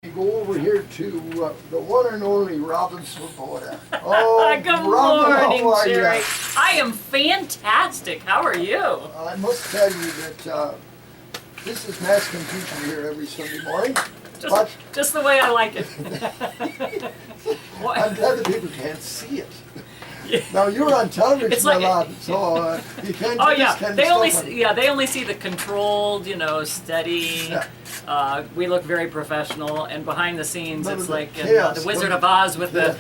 Go over here to the one and only Robin Swoboda. Oh, Good Robin, morning, how are Jerry. you? I am fantastic. How are you? I must tell you that this is mass confusion here every Sunday morning. But Just the way I like it. I'm glad that people can't see it. Yeah. Now you're on television It's like- a lot, so you can't do Oh this yeah, kind they of only stuff. they only see the controlled, steady. Yeah. We look very professional, and behind the scenes, None it's of the like in, chaos the Wizard comes- of Oz with the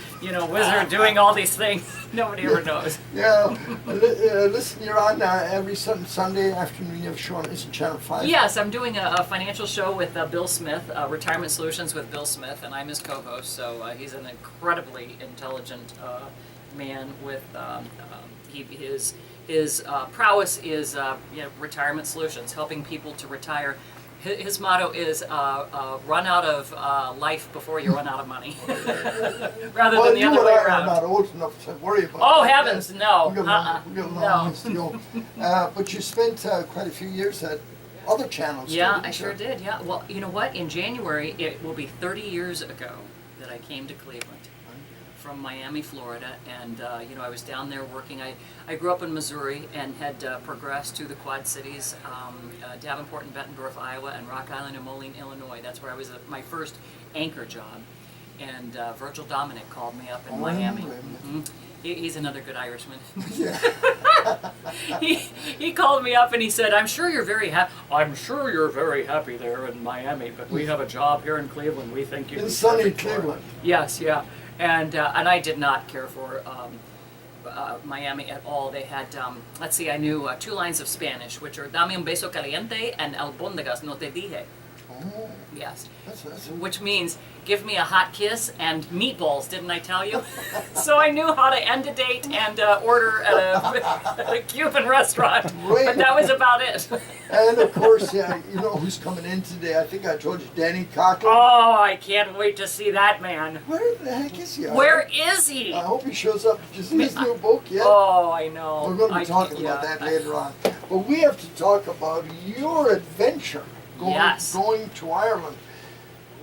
wizard doing all these things. Nobody ever knows. Yeah, listen, you're on every Sunday afternoon. You have a show on Isn't Channel 5. Yes, I'm doing a financial show with Bill Smith, Retirement Solutions with Bill Smith, and I'm his co-host. So he's an incredibly intelligent man with his prowess is retirement solutions, helping people to retire. His motto is run out of life before you run out of money, rather Well, than the you other and way I are around. not old enough to worry about Oh that. heavens, no! We got a long ways to No. go. But you spent quite a few years at other channels. Yeah, didn't I you? sure did. Yeah. Well, you know what? In January, it will be 30 years ago that I came to Cleveland from Miami, Florida, and I was down there working. I grew up in Missouri and had progressed to the Quad Cities, Davenport and Bettendorf, Iowa, and Rock Island and Moline, Illinois. That's where I was at my first anchor job. And Virgil Dominic called me up in Miami. He's another good Irishman. Yeah. he called me up and he said, "I'm sure you're very happy. I'm sure you're very happy there in Miami, but we have a job here in Cleveland. We think you'd In be sunny perfect for it." Cleveland. Yes, yeah, and I did not care for Miami at all. They had let's see, I knew 2 lines of Spanish, which are "Dame un beso caliente" and "Albóndigas no te dije." Oh, Yes. that's Which means, give me a hot kiss and meatballs, didn't I tell you? So I knew how to end a date and order at a Cuban restaurant, but that was about it. And of course, yeah, you know who's coming in today? I think I told you, Dan Coughlin. Oh, I can't wait to see that man. Where the heck is he? Where is he? I hope he shows up. Did you see his new book yet? Oh, I know. We're going to be talking about that later on. But we have to talk about your adventure going to Ireland.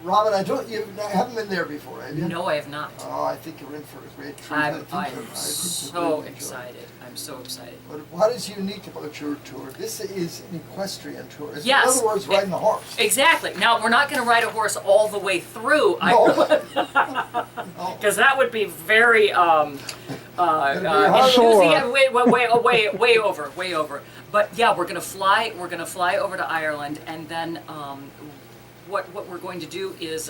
Robin, you haven't been there before, have you? No, I have not. Oh, I think you're in for a great treat. I'm I think so you'll really enjoy it. excited. I'm so excited. But what is unique about your tour? This is an equestrian tour. It's, Yes. in other words, riding a horse. Exactly. Now, we're not going to ride a horse all the way through Ireland, because that would be very enthusiastic. Way over. But yeah, we're going to fly. We're going to fly over to Ireland, and then what we're going to do is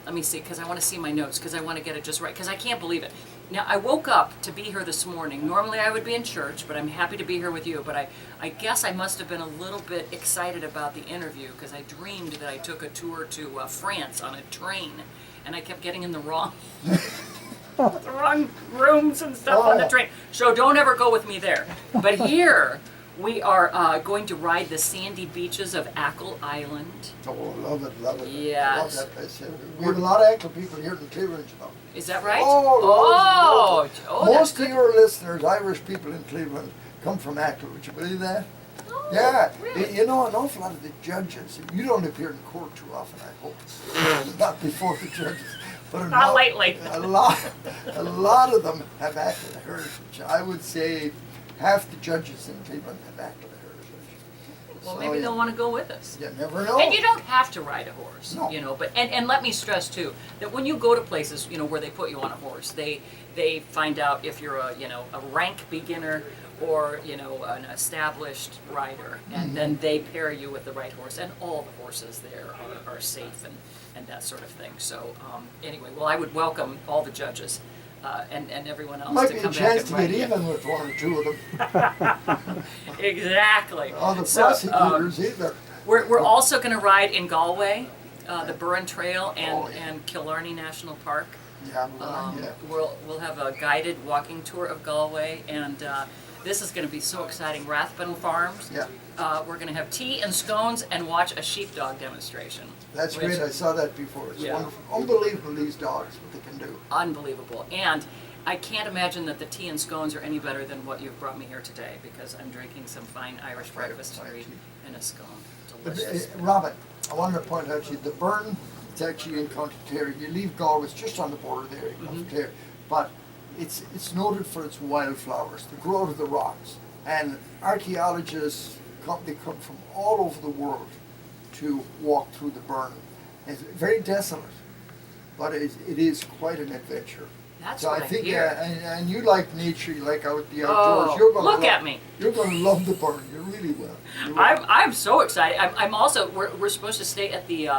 let me see, because I want to see my notes, because I want to get it just right, because I can't believe it. Now, I woke up to be here this morning. Normally I would be in church, but I'm happy to be here with you. But I guess I must have been a little bit excited about the interview, because I dreamed that I took a tour to France on a train, and I kept getting in the wrong the wrong rooms and stuff on the train. So don't ever go with me there. But here, we are going to ride the sandy beaches of Achill Island. Oh, love it. Yes. Love that place. We have a lot of Achill people here in Cleveland, you know. Is that right? Oh, that's most of good. your listeners, Irish people in Cleveland, come from Achill. Would you believe that? Oh, Yeah. really? You know, an awful lot of the judges, you don't appear in court too often, I hope. Not before the judges. But Not lately. A lot of them have Achill heritage. I would say half the judges in Cleveland have Achill heritage. Well, So, maybe they'll want to go with us. You never know. And you don't have to ride a horse, No. But and let me stress too that when you go to places, where they put you on a horse, they find out if you're a rank beginner or an established rider, and then they pair you with the right horse, and all the horses there are safe and that sort of thing. So anyway, well, I would welcome all the judges and everyone else Might to be a come back chance and to ride get again. even with one or two of them. Exactly. Oh, the So, prosecutors either. We're also going to ride in Galway, the Burren Trail Oh, and Killarney National Park. Yeah, yeah. We'll have a guided walking tour of Galway, and this is going to be so exciting. Rathbun Farms. Yeah. We're going to have tea and scones and watch a sheepdog demonstration. That's which- great. I saw that before. It's Yeah. wonderful. Unbelievable, these dogs, what they can do. Unbelievable. And I can't imagine that the tea and scones are any better than what you've brought me here today, because I'm drinking some fine Irish breakfast fine and tea. and a scone. But, Delicious. Robin, I wanted to point out to you, the Burn It's actually in County Clare. You leave Galway, it's just on the border there in County Clare. But it's noted for its wildflowers. They grow out of the rocks. And archaeologists they come from all over the world to walk through the burn. It's very desolate, but it is quite an adventure. That's so what I think, hear. And you like nature, you like the outdoors. You're gonna look at me! You're going to love the burn. You really will. You will. I'm so excited. I'm also we're supposed to stay at the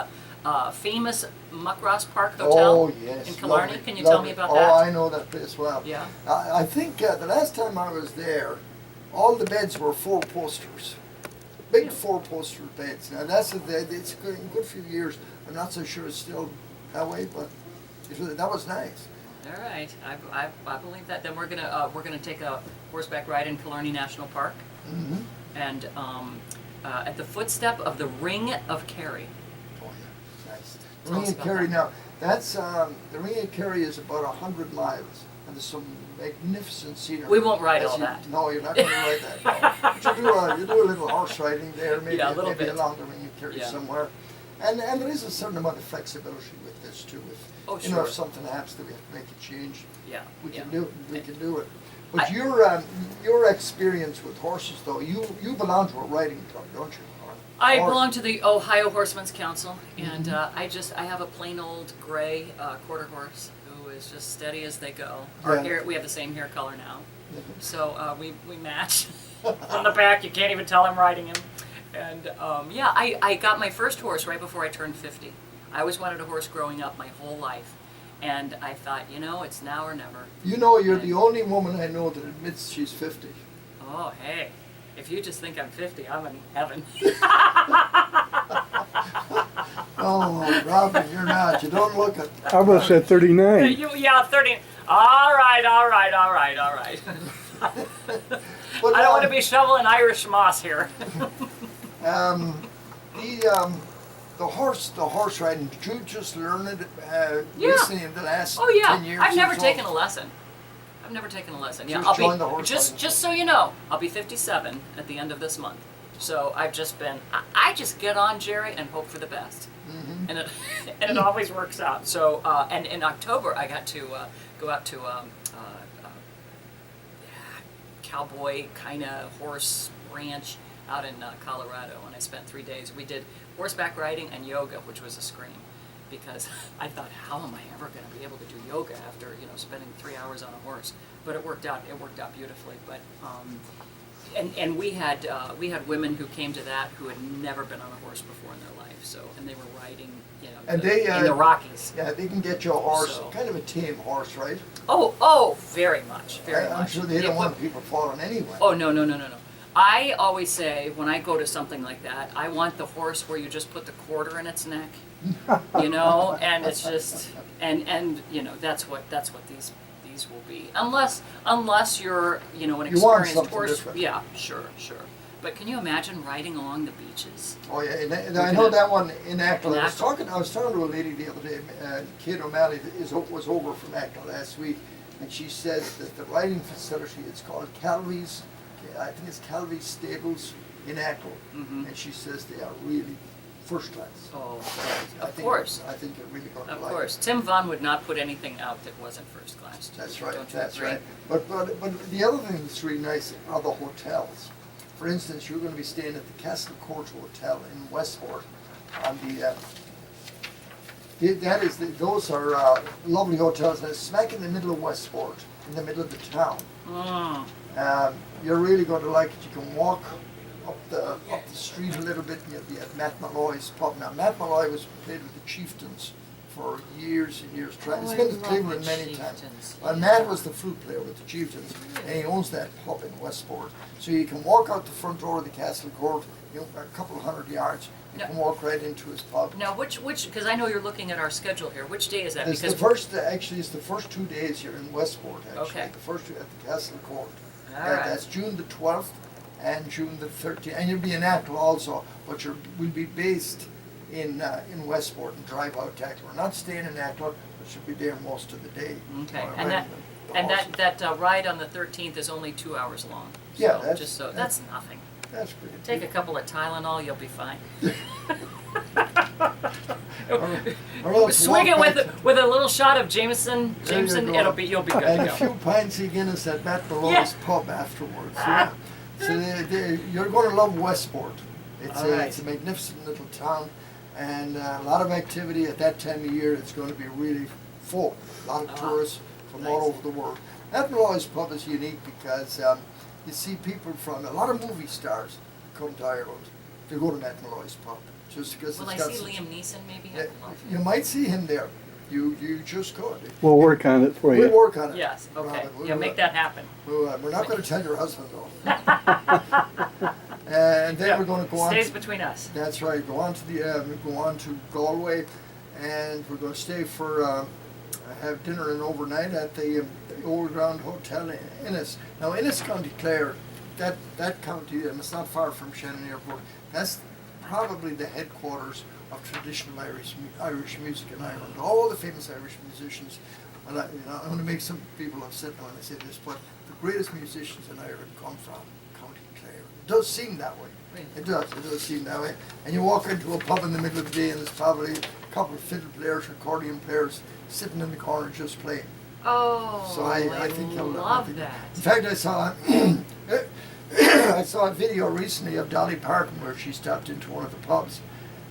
famous Muckross Park Hotel in Killarney. Lovely, Can you lovely. tell me about that? Oh, I know that place well. Yeah. I think the last time I was there, all the beds were 4-posters. Big 4-poster beds. Now it's a good few years. I'm not so sure it's still that way, but that was nice. All right, I believe that. Then we're gonna take a horseback ride in Killarney National Park, and at the footstep of the Ring of Kerry. Oh yeah, nice. The Ring of Kerry. Now that's the Ring of Kerry is about 100 miles, and there's some magnificent scenery. We won't ride all that. No, you're not going to ride that. No. But you do a little horse riding there, maybe maybe along the Ring of Kerry somewhere, and there is a certain amount of flexibility with this too. If, if something happens that we have to make a change, we can do it. We can do it. But your experience with horses, though, you belong to a riding club, don't you? I belong to the Ohio Horsemen's Council, and I have a plain old gray quarter horse who is just steady as they go. Our hair, we have the same hair color now, so we match. From the back, you can't even tell I'm riding him. And I got my first horse right before I turned 50. I always wanted a horse growing up my whole life, and I thought, it's now or never. You're the only woman I know that admits she's 50. Oh, hey. If you just think I'm 50, I'm in heaven. Oh, Robin, you're not. You don't look it. I almost said 39. 30. All right. I don't want to be shoveling Irish moss here. The horse riding, did you just learn it recently in the last 10 years? I've never taken a lesson. Yeah, just so you know, I'll be 57 at the end of this month. So I just get on, Jerry, and hope for the best. And it always works out. So and in October I got to go out to cowboy kind of horse ranch out in Colorado, and I spent 3 days. We did horseback riding and yoga, which was a scream, because I thought, how am I ever going to be able to do yoga after spending 3 hours on a horse? But it worked out. It worked out beautifully. But and we had women who came to that who had never been on a horse before in their life. So and they were riding, in the Rockies. Yeah, they can get you a horse, kind of a tame horse, right? Oh, very much, very much. I'm sure they don't want people falling anyway. Oh no. I always say when I go to something like that, I want the horse where you just put the quarter in its neck, and it's just and that's what these will be, unless you're an experienced horse. Different. Yeah, sure. But can you imagine riding along the beaches? Oh yeah, I know that one in Ackle. I was talking to a lady the other day. Kate O'Malley was over from Ackle last week, and she says that the riding facility, it's called Calvy's. I think it's Calvy's Stables in Ackle, and she says they are really first class. Oh, of course. I think you're really going to like it. Of course. Tim Vaughn would not put anything out that wasn't first class. That's right. Don't you That's agree? right. But the other thing that's really nice are the hotels. For instance, you're going to be staying at the Castle Court Hotel in Westport on those are lovely hotels. And it's smack in the middle of Westport, in the middle of the town. You're really going to like it. You can walk up the street a little bit, and you'll be at Matt Malloy's pub. Now, Matt Malloy played with the Chieftains for years and years. He's been to Cleveland many times. And Matt was the flute player with the Chieftains, and he owns that pub in Westport. So you can walk out the front door of the Castle Court, a couple of 100 yards. You can walk right into his pub. Now, which? Because I know you're looking at our schedule here. Which day is that? It's the first 2 days here in Westport. Actually, Okay. The first two at the Castle Court. All right. That's June the 12th and June the 13th, and you'll be in Ackle also, but we'll be based in Westport and drive out to Ackle. We're not staying in Ackle, but should be there most of the day. Okay, and that ride on the 13th is only 2 hours long. So Yeah, that's nothing. That's pretty. Take a couple of Tylenol, you'll be fine. or else Swing it walk back with a little shot of Jameson. There you Jameson, go. you'll be good and to a go. few pints of Guinness at Matt Malloy's Yeah. pub afterwards. Yeah. So you're going to love Westport. All right. It's a magnificent little town, and a lot of activity at that time of year. It's going to be really full. A lot of tourists from all Nice. over the world. Matt Malloy's pub is unique because you see people from a lot of movie stars come to Ireland to go to Matt Malloy's pub just because Will I it's got see such- Liam Neeson maybe? Yeah, I would love you might see him there. You just could. We'll work on it for We'll you. work on it. Yes, okay. Robin. We'll Yeah, do make it. that happen. We're not going to tell your husband though. And then we're going to go on. Stays between us. That's right. Go on to Galway, and we're going to stay for have dinner and overnight at the Old Ground Hotel in Innis. Now Innis County Clare, that county, and it's not far from Shannon Airport. That's probably the headquarters of traditional Irish music in Ireland. All the famous Irish musicians. And I'm going to make some people upset when I say this, but the greatest musicians in Ireland come from County Clare. It does seem that way. Really? It does seem that way. And you walk into a pub in the middle of the day and there's probably a couple of fiddle players, accordion players sitting in the corner just playing. Oh, So I think you'll love that. In fact, I saw I saw a video recently of Dolly Parton where she stopped into one of the pubs,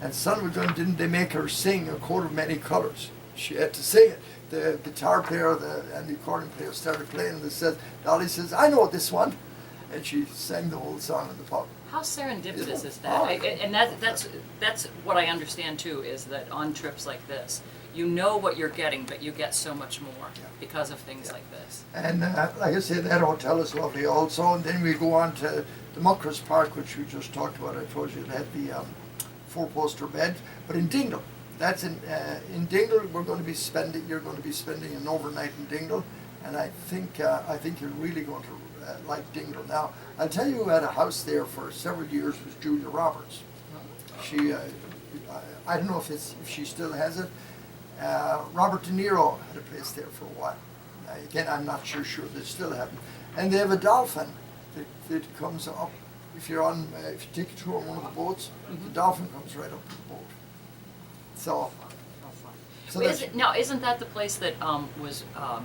and son of a gun, didn't they make her sing A Coat of Many Colors? She had to sing it. The guitar player and the accordion player started playing, and Dolly says, "I know this one," and she sang the whole song in the pub. How serendipitous is that? Oh. And that's what I understand too, is that on trips like this, you know what you're getting, but you get so much more because of things like this. And like I said, that hotel is lovely also. And then we go on to the Muckers Park, which we just talked about. I told you it had the four-poster bed. But in Dingle, that's in Dingle. You're going to be spending an overnight in Dingle, and I think you're really going to like Dingle. Now, I'll tell you, who had a house there for several years was Julia Roberts. She, I don't know if she still has it. Robert De Niro had a place there for a while. Again, I'm not sure they still have it. And they have a dolphin that comes up. If you take a tour on one of the boats, the dolphin comes right up to the boat. So Isn't that the place that was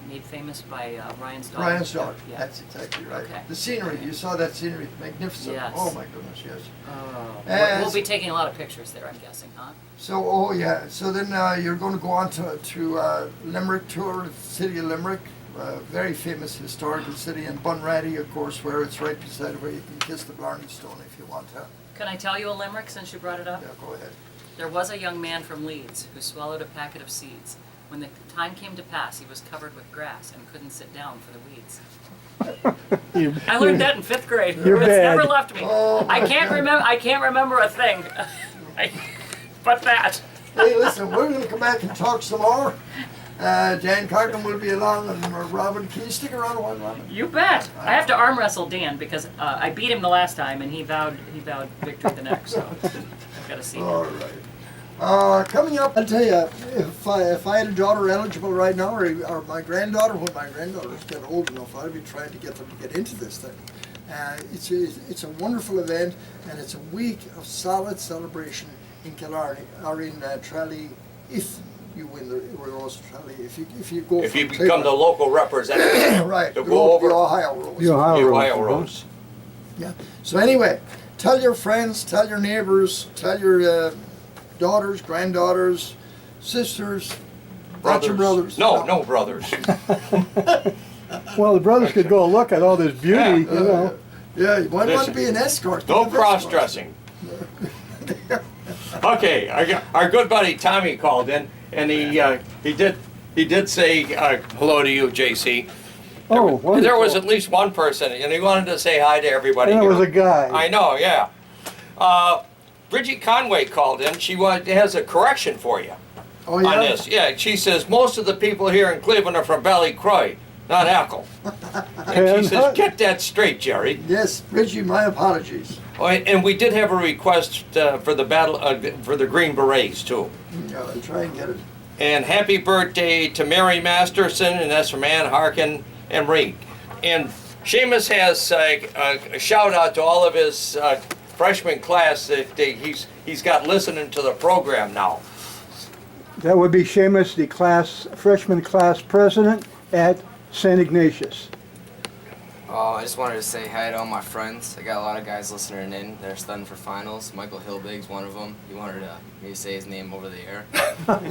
made famous by Ryan's daughter? Ryan's daughter. Yeah. That's exactly right. Okay. The scenery, you saw that scenery, magnificent. Yes. Oh my goodness, yes. Oh. We'll be taking a lot of pictures there, I'm guessing, huh? So, so then you're going to go on to Limerick tour, the city of Limerick, very famous historical city, and Bunratty, of course, where it's right beside where you can kiss the Blarney Stone if you want to. Can I tell you a limerick since you brought it up? Yeah, go ahead. There was a young man from Leeds who swallowed a packet of seeds. When the time came to pass, he was covered with grass and couldn't sit down for the weeds. I learned that in 5th grade. You're It's bad. never left me. Oh, I can't my remember. I can't remember a thing. But that. Hey, listen, we're going to come back and talk some more. Dan Coughlin will be along, and Robin, can you stick around a while, Robin? You bet. I have to arm wrestle Dan because I beat him the last time and he vowed victory the next. So I've got to see him. All right. Coming up, I'll tell you, if I had a daughter eligible right now, or my granddaughter, when my granddaughters get old enough, I'll be trying to get them to get into this thing. It's a wonderful event, and it's a week of solid celebration in Killarney, or in Tralee, if you win the Rose Tralee. If you go If from you become the Cleveland. local representative Right, to the go over Ohio Rose. The Ohio the Rose, Ohio huh? Rose. Yeah. So anyway, tell your friends, tell your neighbors, tell your daughters, granddaughters, sisters, not your brothers. No brothers. Well, the brothers could go look at all this beauty, you know. Yeah, you might want Listen, to be an escort. No cross-dressing. Okay, our good buddy Tommy called in, and he did say hello to you, JC. Oh, wonderful. There was at least one person, and he wanted to say hi to everybody. And it here. was a guy. I know, yeah. Bridget Conway called in. She has a correction for you Oh yeah. on this. Yeah, she says most of the people here in Cleveland are from Ballycroy, not Echo. And she says, get that straight, Jerry. Yes, Reggie, my apologies. Oh, and we did have a request for the battle for the Green Berets too. Yeah, I'll try and get it. And happy birthday to Mary Masterson, and that's from Ann Harkin and Reed. And Seamus has a shout out to all of his freshman class that he's got listening to the program now. That would be Seamus, the freshman class president at St. Ignatius. I just wanted to say hi to all my friends. I got a lot of guys listening in. They're studying for finals. Michael Hilbig's one of them. He wanted me to say his name over the air.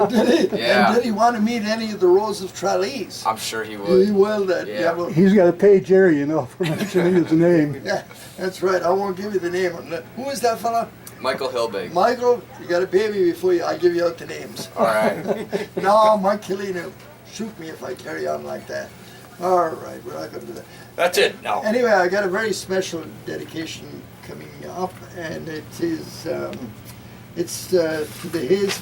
Did he? Yeah. And did he want to meet any of the rows of trolleys? I'm sure he would. He will then. Yeah. Well, He's got to pay Jerry, for mentioning his name. yeah, that's right. I won't give you the name. Who is that fella? Michael Hilbig. Michael, you got to pay me before I give you out the names. All right. No, Mike Killina, shoot me if I carry on like that. All right, we're not going to do that. That's it now. Anyway, I got a very special dedication coming up, and it is it's to the Hayes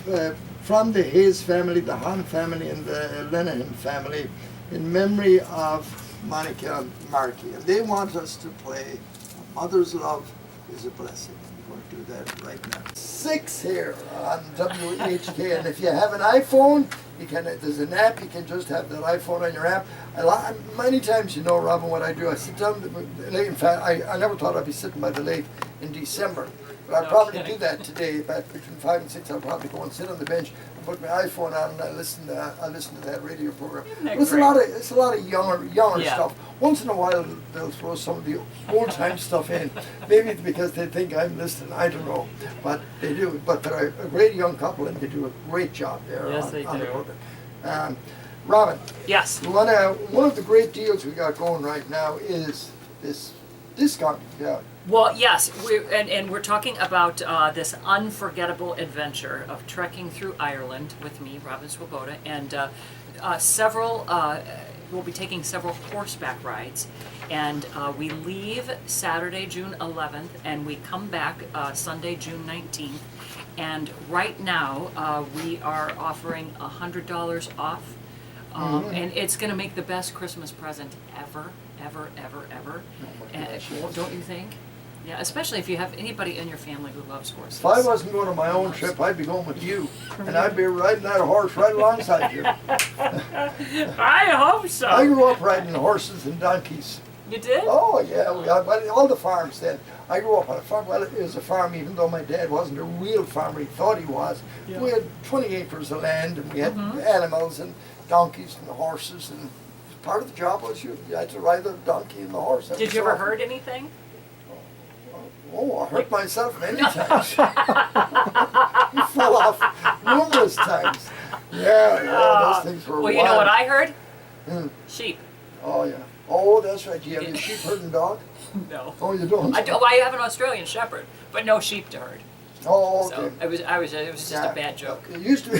from the Hayes family, the Hahn family, and the Lenehan family, in memory of Monica and Marky, and they want us to play "A Mother's Love Is a Blessing." We're going to do that right now. 6 here on WHK, and if you have an iPhone, you can. There's an app. You can just have that iPhone on your app. Many times, Robin, what I do, I sit down. In fact, I never thought I'd be sitting by the lake in December, but I'll probably do that today. But between 5 and 6, I'll probably go and sit on the bench and put my iPhone on and I listen to that radio program. that It's a lot of younger Yeah. stuff. Once in a while, they'll throw some of the old time stuff in. Maybe it's because they think I'm listening. I don't know, but they do. But they're a great young couple, and they do a great job there. Yes, on they the do. program. Robin, Yes. one of the great deals we got going right now is this discount. Well, yes, we're talking about this unforgettable adventure of trekking through Ireland with me, Robin Swoboda, and we'll be taking several horseback rides, and we leave Saturday, June 11th, and we come back Sunday, June 19th, and right now we are offering $100 off, and it's going to make the best Christmas present ever. Don't you think? Yeah, especially if you have anybody in your family who loves horses. If I wasn't going on my own trip, I'd be going with you, and I'd be riding that horse right alongside you. I hope so. I grew up riding horses and donkeys. You did? Oh yeah, all the farms then. I grew up on a farm. Well, it was a farm, even though my dad wasn't a real farmer. He thought he was. Yeah. We had 20 acres of land, and we had animals and donkeys and horses, and part of the job was you had to ride the donkey and the horse. Did you ever hurt anything? Oh, I hurt myself many times. I fell off numerous times. Yeah, those things were Well, you know what wild. I heard? Hmm. Sheep. Oh, yeah. Oh, that's right. Do you have a sheep herding dog? No. Oh, you don't? I have an Australian Shepherd, but no sheep to herd. Oh, okay. So it was just a bad joke. It used to be,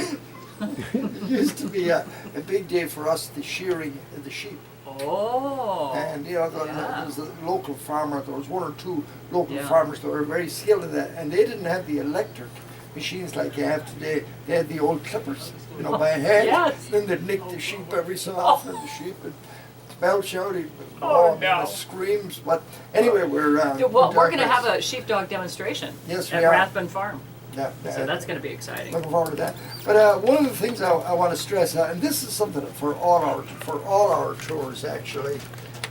it used to be a big day for us, the shearing of the sheep. Oh. And there was a local farmer. There was 1 or 2 local Yeah. farmers that were very skilled in that, and they didn't have the electric machines like you have today. They had the old clippers, by hand. Yes. Then they'd nick the sheep every so often. The sheep would belch out. Oh, no. no. Screams. But anyway, we're Well, we're going to have a sheepdog demonstration Yes, at we are. Rathbun Farm. Yeah, So that's going to be exciting. looking forward to that. But one of the things I want to stress, and this is something for all our tours actually.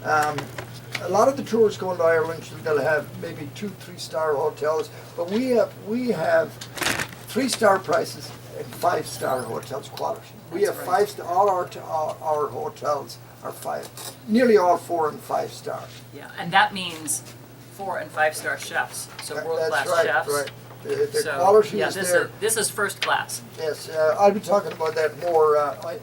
A lot of the tours going to Ireland, they'll have maybe 2-3 star hotels, but we have 3-star prices and 5-star hotels quality. We have 5-star. All our hotels are 5. Nearly all 4 and 5 star. Yeah, and that means 4 and 5-star chefs. So world-class That's right. chefs. Right. The So quality yeah, is there. this is first class. Yes, I'll be talking about that more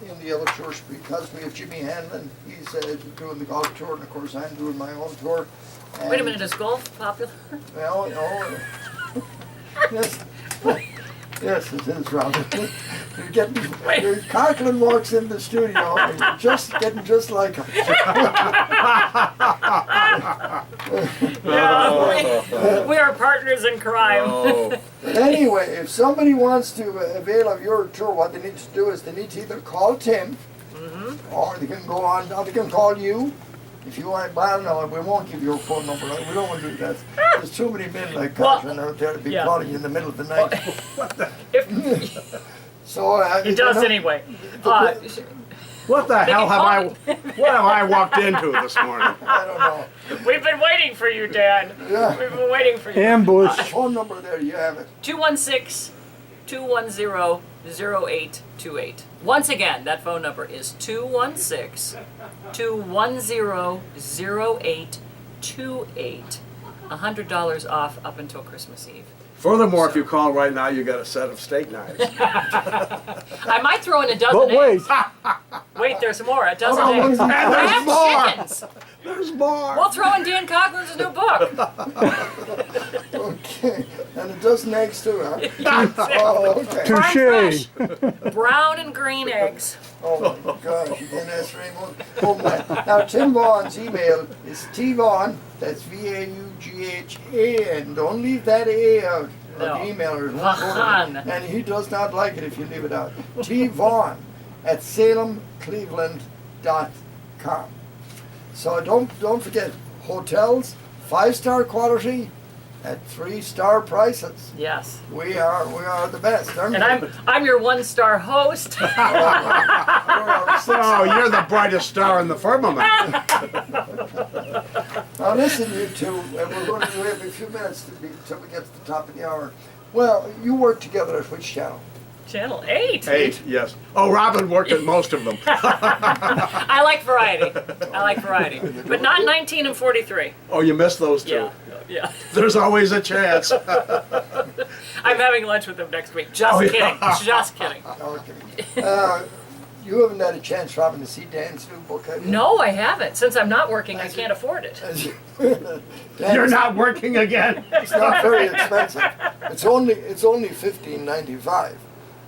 in the other tours because we have Jimmy Hanlon. He's doing the golf tour, and of course I'm doing my own tour. Wait a minute, is golf popular? Well, no. Yes. Yes, it is, Robin. Coughlin walks in the studio and you're just getting just like him. Yeah, we are partners in crime. Oh, Anyway, if somebody wants to avail of your tour, what they need to do is they need to either call Tim, or they can go on, or they can call you. If you want, well, no, we won't give your phone number. We don't want to do that. There's too many men like Coughlin out there to be yeah. calling you in the middle of the night. If, So he does anyway. What the hell call- what have I walked into this morning? I don't know. We've been waiting for you, Dan. Yeah. We've been waiting for you. Ambush. Phone number there, you have it. 216-210-5500. 0828. Once again, that phone number is 216-210-0828. $100 off up until Christmas Eve. Furthermore, if you call right now, you got a set of steak knives. I might throw in a dozen But wait, eggs. Wait, there's more. A dozen Oh, eggs. and I there's have more. chickens. There's more. We'll throw in Dan Coughlin's new book. Okay, and a dozen eggs too, huh? Oh, okay. touche. Brown and green eggs. Oh my gosh, you didn't ask for any more. Oh my. Now Tim Vaughan's email is tvaughan, that's V-A-U-G-H-A-N. Don't leave that A out No. of the email or it won't go Vaughan. in. And he does not like it if you leave it out. tvaughan@salemcleveland.com. So don't forget, hotels, 5-star quality at 3-star prices. Yes. We are the best, aren't And we? I'm your 1-star host. Oh, you're the brightest star in the firmament. Now listen, you two, and we're going to have a few minutes till we get to the top of the hour. Well, you work together at which channel? Channel 8. 8, yes. Oh, Robin worked at most of them. I like variety. But not 19 and 43. Oh, you missed those two. Yeah. Yeah. There's always a chance. I'm having lunch with them next week. Just Oh, yeah. kidding. Just kidding. Okay. You haven't had a chance, Robin, to see Dan's new book, have you? No, I haven't. Since I'm not working, I can't afford it. Dan, You're not working again. It's not very expensive. It's only $15.95.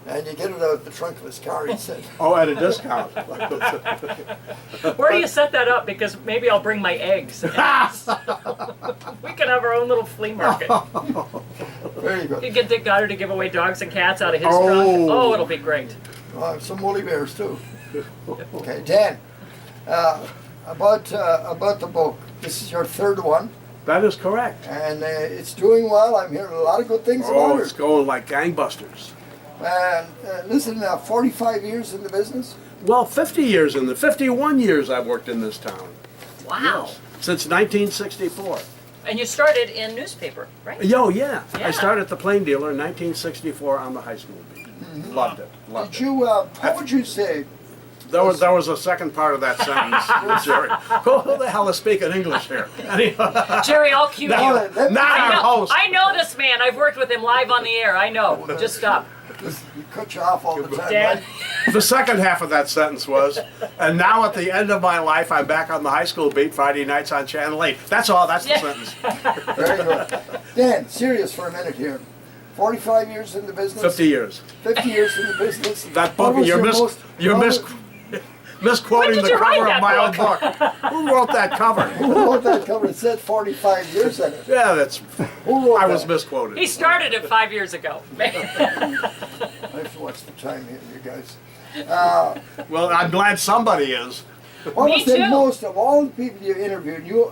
And you get it out of the trunk of his car, he said. Oh, at a discount. Where do you set that up? Because maybe I'll bring my eggs. We can have our own little flea market. Very good. You get Dick Goddard to give away dogs and cats out of his Oh. trunk. Oh, it'll be great. Some woolly bears, too. Okay, Dan, about the book. This is your third one, That is correct. and it's doing well. I'm hearing a lot of good things Oh, about it's it. going like gangbusters. And listen, 45 years in the business? Well, 51 years I've worked in this town. Wow. Since 1964. And you started in newspaper, right? Yo, yeah. Yeah. I started at the Plain Dealer in 1964 on the high school beat. Loved it. Loved Did it. you, how would you say, There was a second part of that sentence, Jerry. Who the hell is speaking English here? Jerry, I'll cue you. Not I our know, host. I know this man. I've worked with him live on the air. I know. Just stop. he cut you off all the time, Dan. right? The second half of that sentence was, and now at the end of my life, I'm back on the high school beat Friday nights on Channel 8. That's all. That's the Yeah. sentence. Very good. Dan, serious for a minute here. 45 years in the business? 50 years. 50 years in the business. That What book, was you're your misquoting When did the you write cover that of my own book? book. Who wrote that cover? Who wrote that cover? It said 45 years in it. Yeah, that's. Who wrote I was that? misquoted. He started it 5 years ago. I have to watch the time here, you guys. Well, I'm glad somebody is. What Me was the too. most, of all the people you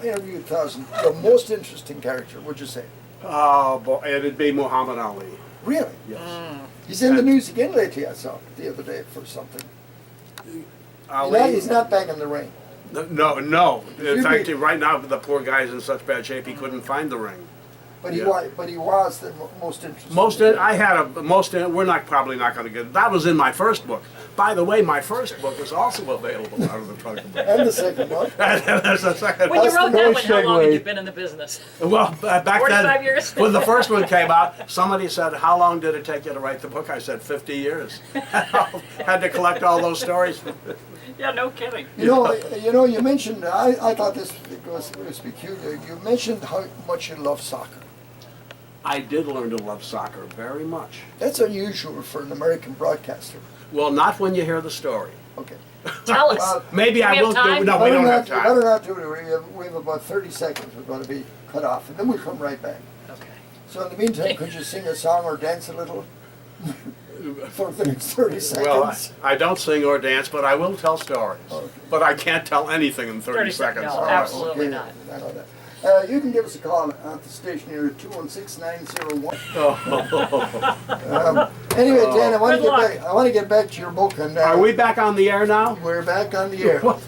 interviewed thousands, the most interesting character, would you say? Oh, boy, it'd be Muhammad Ali. Really? Yes. He's in the news again lately, I saw, the other day for something. Ali. He's not back in the ring. No. In You'd fact, be- right now the poor guy's in such bad shape he couldn't find the ring. But Yeah. he was the most interesting. We're probably not going to get. That was in my first book. By the way, my first book is also available out of the trunk of the And the second one. And there's a second. When you wrote that Nice one, how long had segue. you been in the business? Well, back 45 then, years? when the first one came out, somebody said, "How long did it take you to write the book?" I said, 50 years. Had to collect all those stories. Yeah, no kidding. You mentioned, I thought this was peculiar. You mentioned how much you love soccer. I did learn to love soccer very much. That's unusual for an American broadcaster. Well, not when you hear the story. Okay. Tell us. Well, Maybe Do I we have will time? do. No, we don't have You better time. not do it. We have about 30 seconds. We're going to be cut off, and then we'll come right back. Okay. So in the meantime, could you sing a song or dance a little for the next 30 seconds? Well, I don't sing or dance, but I will tell stories. Okay. But I can't tell anything in 30 seconds. No, Oh, absolutely okay. not. I know that. You can give us a call at the station here at 216-901. Anyway, Dan, Good luck. I want to get back to your book, and Are we back on the air now? we're back on the air. What?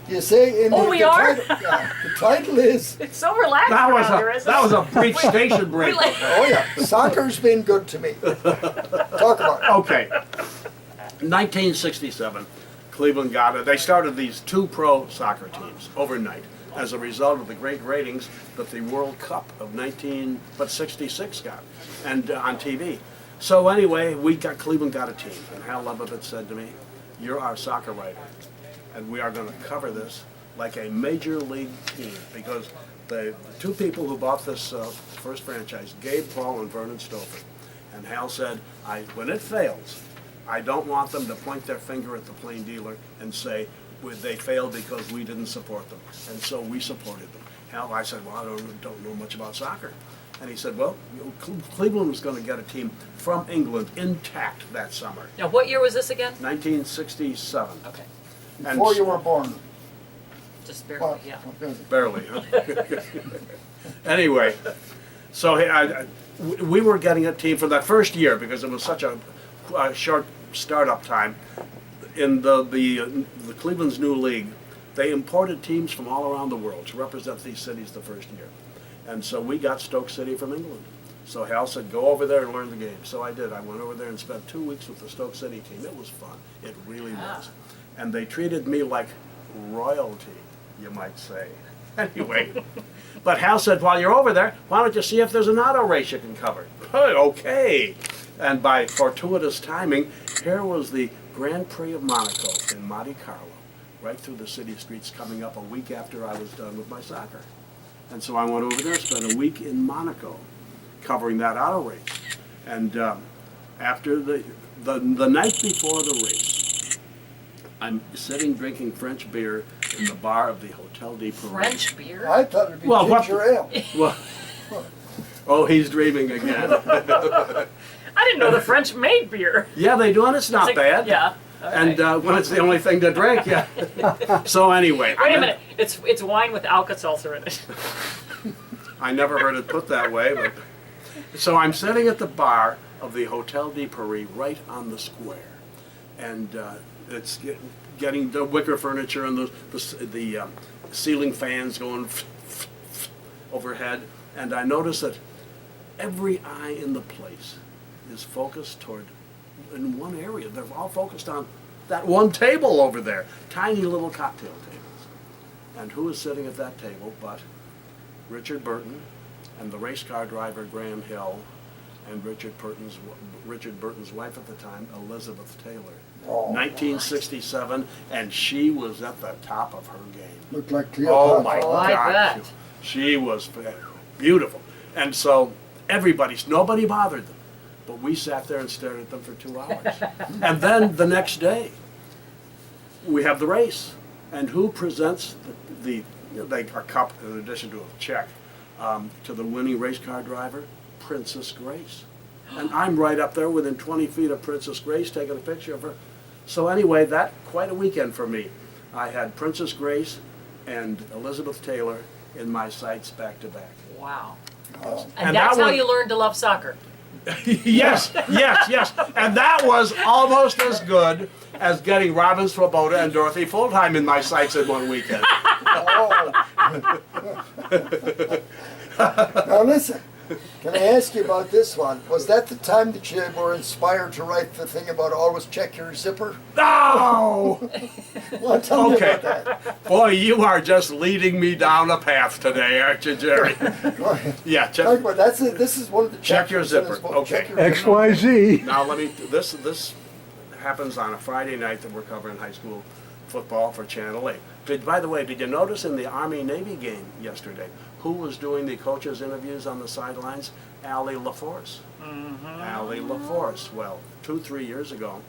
You say in Oh, the, we the are? Title, yeah, the title is. It's so relaxed That was around here, a isn't that it? was a brief station break. Oh yeah, soccer's been good to me. Talk about it. Okay. 1967, Cleveland got it. They started these 2 pro soccer teams overnight as a result of the great ratings that the World Cup of 1966 got, and on TV. So anyway, Cleveland got a team, and Hal Lebovitz said to me, "You're our soccer writer, and we are going to cover this like a major league team," because the 2 people who bought this first franchise, Gabe Paul and Vernon Stover, and Hal said, when it fails, I don't want them to point their finger at the plain dealer and say, they failed because we didn't support them. And so we supported them. I said, well, I don't know much about soccer. And he said, well, Cleveland was going to get a team from England intact that summer. Now, what year was this again? 1967. Okay, Before you were born. just barely, Well, yeah. Barely, huh? Anyway, so we were getting a team for that first year because it was such a short startup time. In the Cleveland's new league, they imported teams from all around the world to represent these cities the first year. And so we got Stoke City from England. So Hal said, go over there and learn the game. So I did. I went over there and spent 2 weeks with the Stoke City team. It was fun. It really was. And they treated me like royalty, you might say. Anyway, but Hal said, while you're over there, why don't you see if there's an auto race you can cover? Okay. And by fortuitous timing, here was the Grand Prix of Monaco in Monte Carlo, right through the city streets, coming up a week after I was done with my soccer. And so I went over there, spent a week in Monaco, covering that auto race. And after the night before the race, I'm sitting drinking French beer in the bar of the Hotel de Paris. French beer? I thought it'd be Well, what- ginger ale. Well, oh, he's dreaming again. I didn't know the French made beer. Yeah, they do, and it's not It's like- bad. Yeah. all right. And when it's the only thing to drink, yeah. So anyway, Wait a minute, it's wine with Alka-Seltzer in it. I never heard it put that way, but so I'm sitting at the bar of the Hotel de Paris, right on the square, and it's getting the wicker furniture and the ceiling fans going overhead, and I notice that every eye in the place is focused in one area. They're all focused on that one table over there, tiny little cocktail tables. And who is sitting at that table but Richard Burton and the race car driver Graham Hill and Richard Burton's wife at the time, Elizabeth Taylor. Oh, 1967, and she was at the top of her game. Looked like Cleopatra. Oh my I God, bet. she was beautiful. And so nobody bothered them. But we sat there and stared at them for 2 hours. And then the next day, we have the race. And who presents a cup, in addition to a check, to the winning race car driver? Princess Grace. And I'm right up there within 20 feet of Princess Grace taking a picture of her. So anyway, that quite a weekend for me. I had Princess Grace and Elizabeth Taylor in my sights back to back. Wow. Oh. And And that's that how one- you learned to love soccer. Yes. And that was almost as good as getting Robin Swoboda and Dorothy Fulltime in my sights in one weekend. Oh. Now listen, can I ask you about this one? Was that the time that you were inspired to write the thing about always check your zipper? No! Well, tell me Okay. about that. Boy, you are just leading me down a path today, aren't you, Jerry? Go ahead. Yeah, Talk check. about this is one of the Check your chapters in this zipper. book. Okay. Check your zipper. XYZ. Now this happens on a Friday night that we're covering high school football for Channel 8. By the way, did you notice in the Army-Navy game yesterday, who was doing the coaches' interviews on the sidelines? Allie LaForce. Allie LaForce. Well, 2-3 years ago,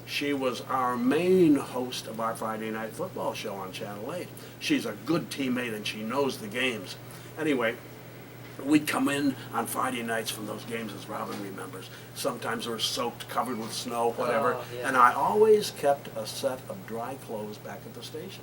she was our main host of our Friday night football show on Channel 8. She's a good teammate and she knows the games. Anyway, we'd come in on Friday nights from those games, as Robin remembers. Sometimes we're soaked, covered with snow, whatever. Oh, yeah. And I always kept a set of dry clothes back at the station.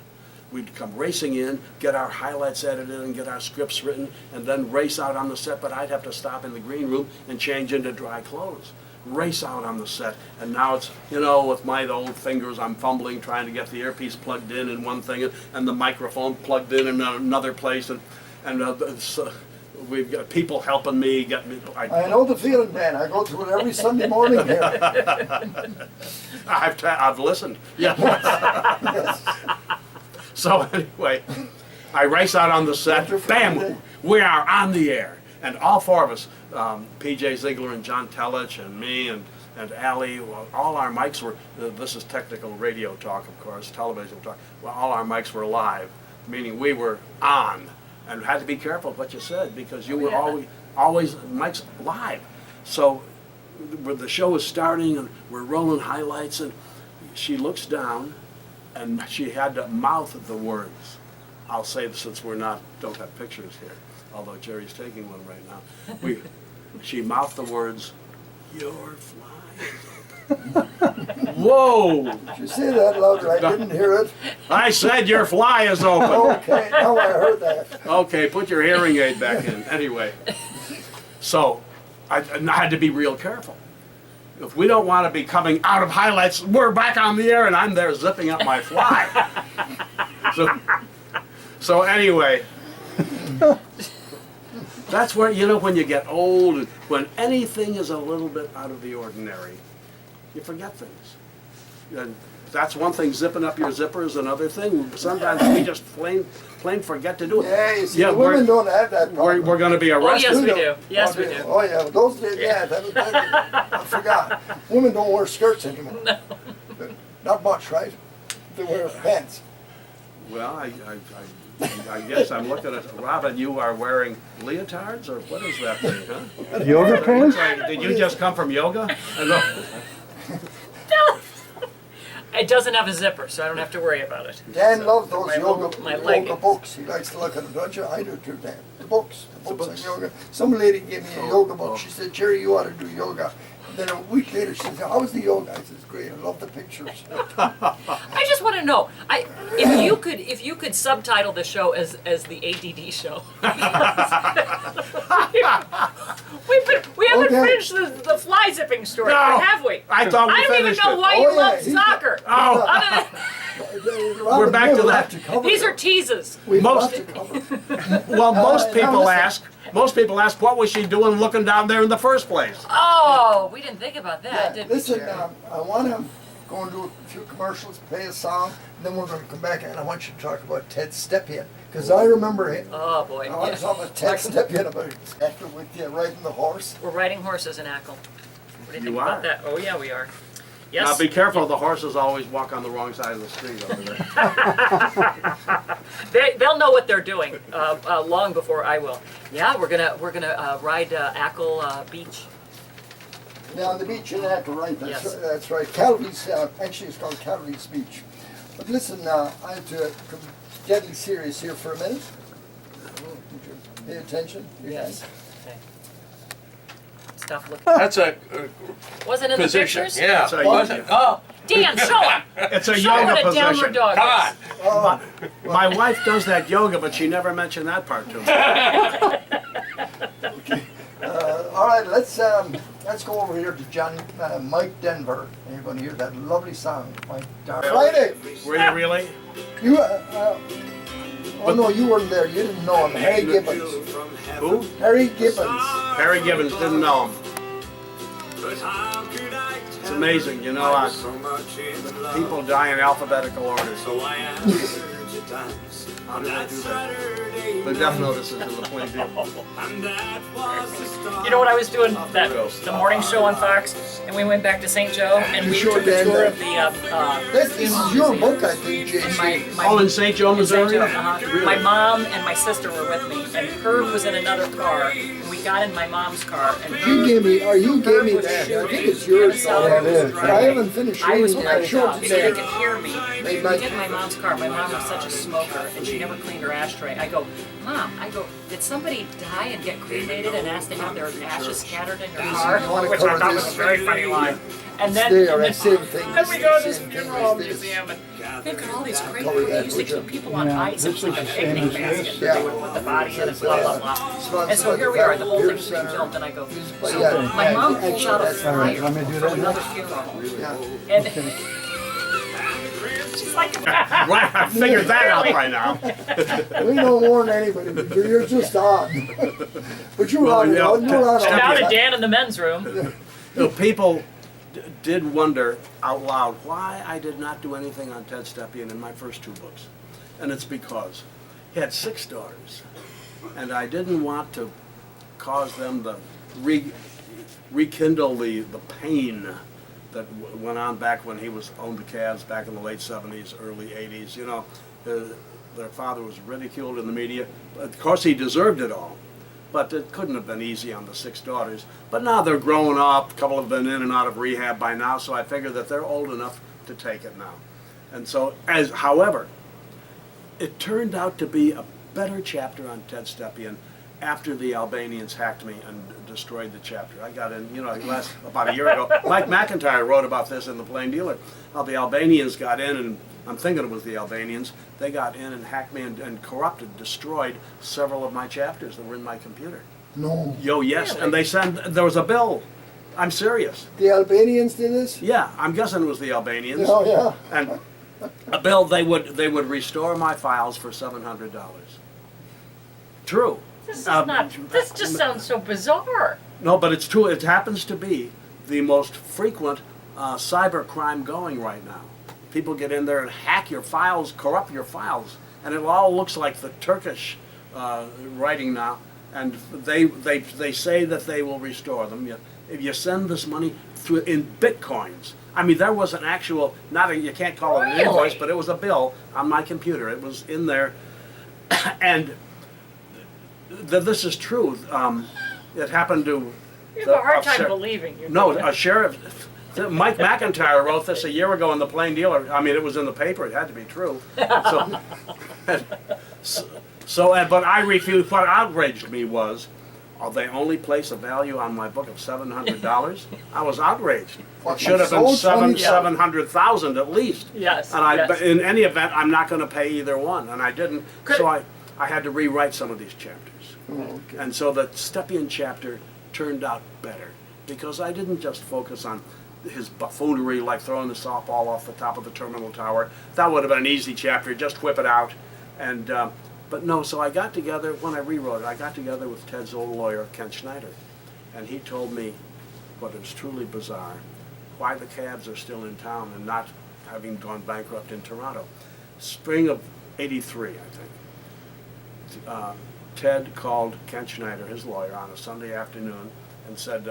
We'd come racing in, get our highlights edited and get our scripts written, and then race out on the set, but I'd have to stop in the green room and change into dry clothes. race out on the set. And now it's, you know, with my old fingers, I'm fumbling trying to get the earpiece plugged in one thing and the microphone plugged in another place. We've got people helping me get me. I know the feeling, Dan. I go through it every Sunday morning here. I've listened. Yeah. Yes. So anyway, I race out on the set. Bam! We are on the air, and all four of us, P.J. Ziegler and John Telich and me and Ali, well, all our mics were. This is technical radio talk, of course, television talk. Well, all our mics were live, meaning we were on. And had to be careful what you said because you were always mics live. So the show is starting and we're rolling highlights and she looks down and she had to mouth the words. I'll say this since don't have pictures here, although Jerry's taking one right now. She mouthed the words, "Your fly is open." Whoa! Did you say that louder? I didn't hear it. I said your fly is open. Okay, now I heard that. Okay, put your hearing aid back in. Anyway, so I had to be real careful. If we don't want to be coming out of highlights, we're back on the air and I'm there zipping up my fly. So anyway, that's where, you know, when you get old, when anything is a little bit out of the ordinary, you forget things. And that's one thing, zipping up your zipper is another thing. Sometimes we just plain forget to do it. Yeah, you see, the women don't have that problem. We're going to be arrested. yes, we do. Yes, we do. Oh, yeah, those days, yeah, I forgot. Women don't wear skirts anymore. No. Not much, right? They wear pants. Well, I guess I'm looking at, Robin, you are wearing leotards, or what is that thing, huh? Yoga pants? Did you just come from yoga? It doesn't have a zipper, so I don't have to worry about it. Dan loves those my yoga leggings. books. He likes to look at them, don't you? I do too, Dan. The books on yoga. Some lady gave me a yoga book. She said, "Jerry, you ought to do yoga." And then a week later, she said, "How's the yoga?" I said, "Great. I love the pictures." I just want to know, if you could subtitle the show as the ADD show. we haven't Okay. finished the fly zipping story, No. have we? I thought we I don't even finished know it. why Oh, you yeah, love he's- soccer. Oh, Other We're back to that. than, these are teases. We've Most- got to cover. well, most now people listen. ask, what was she doing looking down there in the first place? Oh, we didn't think about that, Yeah, did we? listen, Jerry? I want to go and do a few commercials, play a song, and then we're going to come back and I want you to talk about Ted Stepien. Because I remember him. Oh boy. I want yeah. to talk about Ted Stepien about after with you riding the horse. We're riding horses in Ackle. What do you think You about are? that? Oh yeah, we are. Yes. Now be careful, the horses always walk on the wrong side of the street over there. They'll know what they're doing long before I will. Yeah, we're gonna ride Ackle Beach. Now on the beach in Ackle, right? Yes. That's right. Calvary's, actually it's called Calvary's Beach. But listen, I have to come deadly serious here for a minute. Pay attention. you Yes. guys. Okay. Stuff looking. That's a Wasn't in the position. pictures? Yeah. So Was it? Oh, Dan, show him. It's a Show him what yoga a downward position. dog come is. on. My wife does that yoga, but she never mentioned that part to me. All right, let's go over here to Mike Denver. And you're going to hear that lovely song, Mike Denver. Friday. Were you really? You, oh no, you weren't there. You didn't know him. Harry Gibbons. Who? Harry Gibbons. Harry Gibbons, didn't know him. It's amazing, you know, people die in alphabetical order. How did I do that? The Death Notice is in the plain view. You know what I was doing the morning show on Fox, and we went back to St. Joe, and we Sure took a did. tour of the. This is your book, I think, And JC. Oh, in St. Joe, Missouri? My mom and my sister were with me, and Herb was in another car. And we got in my mom's car, and You Herb, gave me that. I Herb think it's yours. Yeah, it is. I haven't finished I was reading it. I piped showed up it so they to could hear me. We might- did my mom's car. My mom was such such a smoker, and she never cleaned her ashtray. I go, Mom, did somebody die and get cremated and asked to have their ashes scattered in your car? You wanna Which I cover thought this was a very funny line. And then, there, and and same thing. then we go to this Same thing funeral as this. museum, and they've got all these great Cover food. They that, used to would you? keep people on Yeah, ice. It this was like is a the same picnic as basket this. that they would put the body in and blah, blah, blah. And so here we are, the whole thing's being filmed, and I go, But so yeah, my mom actually, pulls out a that's- All right, flyer let me do from that another next. funeral. Yeah. And she's like, Right, I figured that out by now. We don't warn anybody. You're just on. But you're Well, on. yeah, You're not on. now to Dan in the men's room. You know, people did wonder out loud why I did not do anything on Ted Stepien in my first 2 books. And it's because he had 6 daughters. And I didn't want to cause them to rekindle the pain that went on back when he owned the Cavs back in the late 70s, early 80s. You know, their father was ridiculed in the media. Of course, he deserved it all. But it couldn't have been easy on the 6 daughters. But now they're growing up. A couple have been in and out of rehab by now, so I figure that they're old enough to take it now. And so, however, it turned out to be a better chapter on Ted Stepien after the Albanians hacked me and destroyed the chapter. I got in, about a year ago. Mike McIntyre wrote about this in The Plain Dealer. How the Albanians got in, and I'm thinking it was the Albanians, they got in and hacked me and corrupted, destroyed several of my chapters that were in my computer. No. Yes, Really? and there was a bill. I'm serious. The Albanians did this? Yeah, I'm guessing it was the Albanians. Oh, yeah. And a bill, they would restore my files for $700. True. This is not, this just sounds so bizarre. No, but it's true. It happens to be the most frequent cyber crime going right now. People get in there and hack your files, corrupt your files, and it all looks like the Turkish writing now. And they say that they will restore them. If you send this money in bitcoins. I mean, there was an actual, you can't call it an invoice, Really? but it was a bill on my computer. It was in there, and this is true. It happened to. You have a hard time believing you're No, doing a sheriff. Mike McIntyre wrote this a year ago in the Plain Dealer. I mean, it was in the paper. It had to be true. But I refused. What outraged me was, they only place a value on my book of $700. I was outraged. It should have been $700,000 at least. Yes, And yes. in any event, I'm not going to pay either one, and I didn't. So I had to rewrite some of these chapters. Oh, okay. And so the Stepien chapter turned out better because I didn't just focus on his buffoonery, like throwing the softball off the top of the terminal tower. That would have been an easy chapter, just whip it out. And but no, so I got together, when I rewrote it, I got together with Ted's old lawyer, Kent Schneider, and he told me what is truly bizarre, why the Cavs are still in town and not having gone bankrupt in Toronto. Spring of '83, I think. Ted called Kent Schneider, his lawyer, on a Sunday afternoon and said,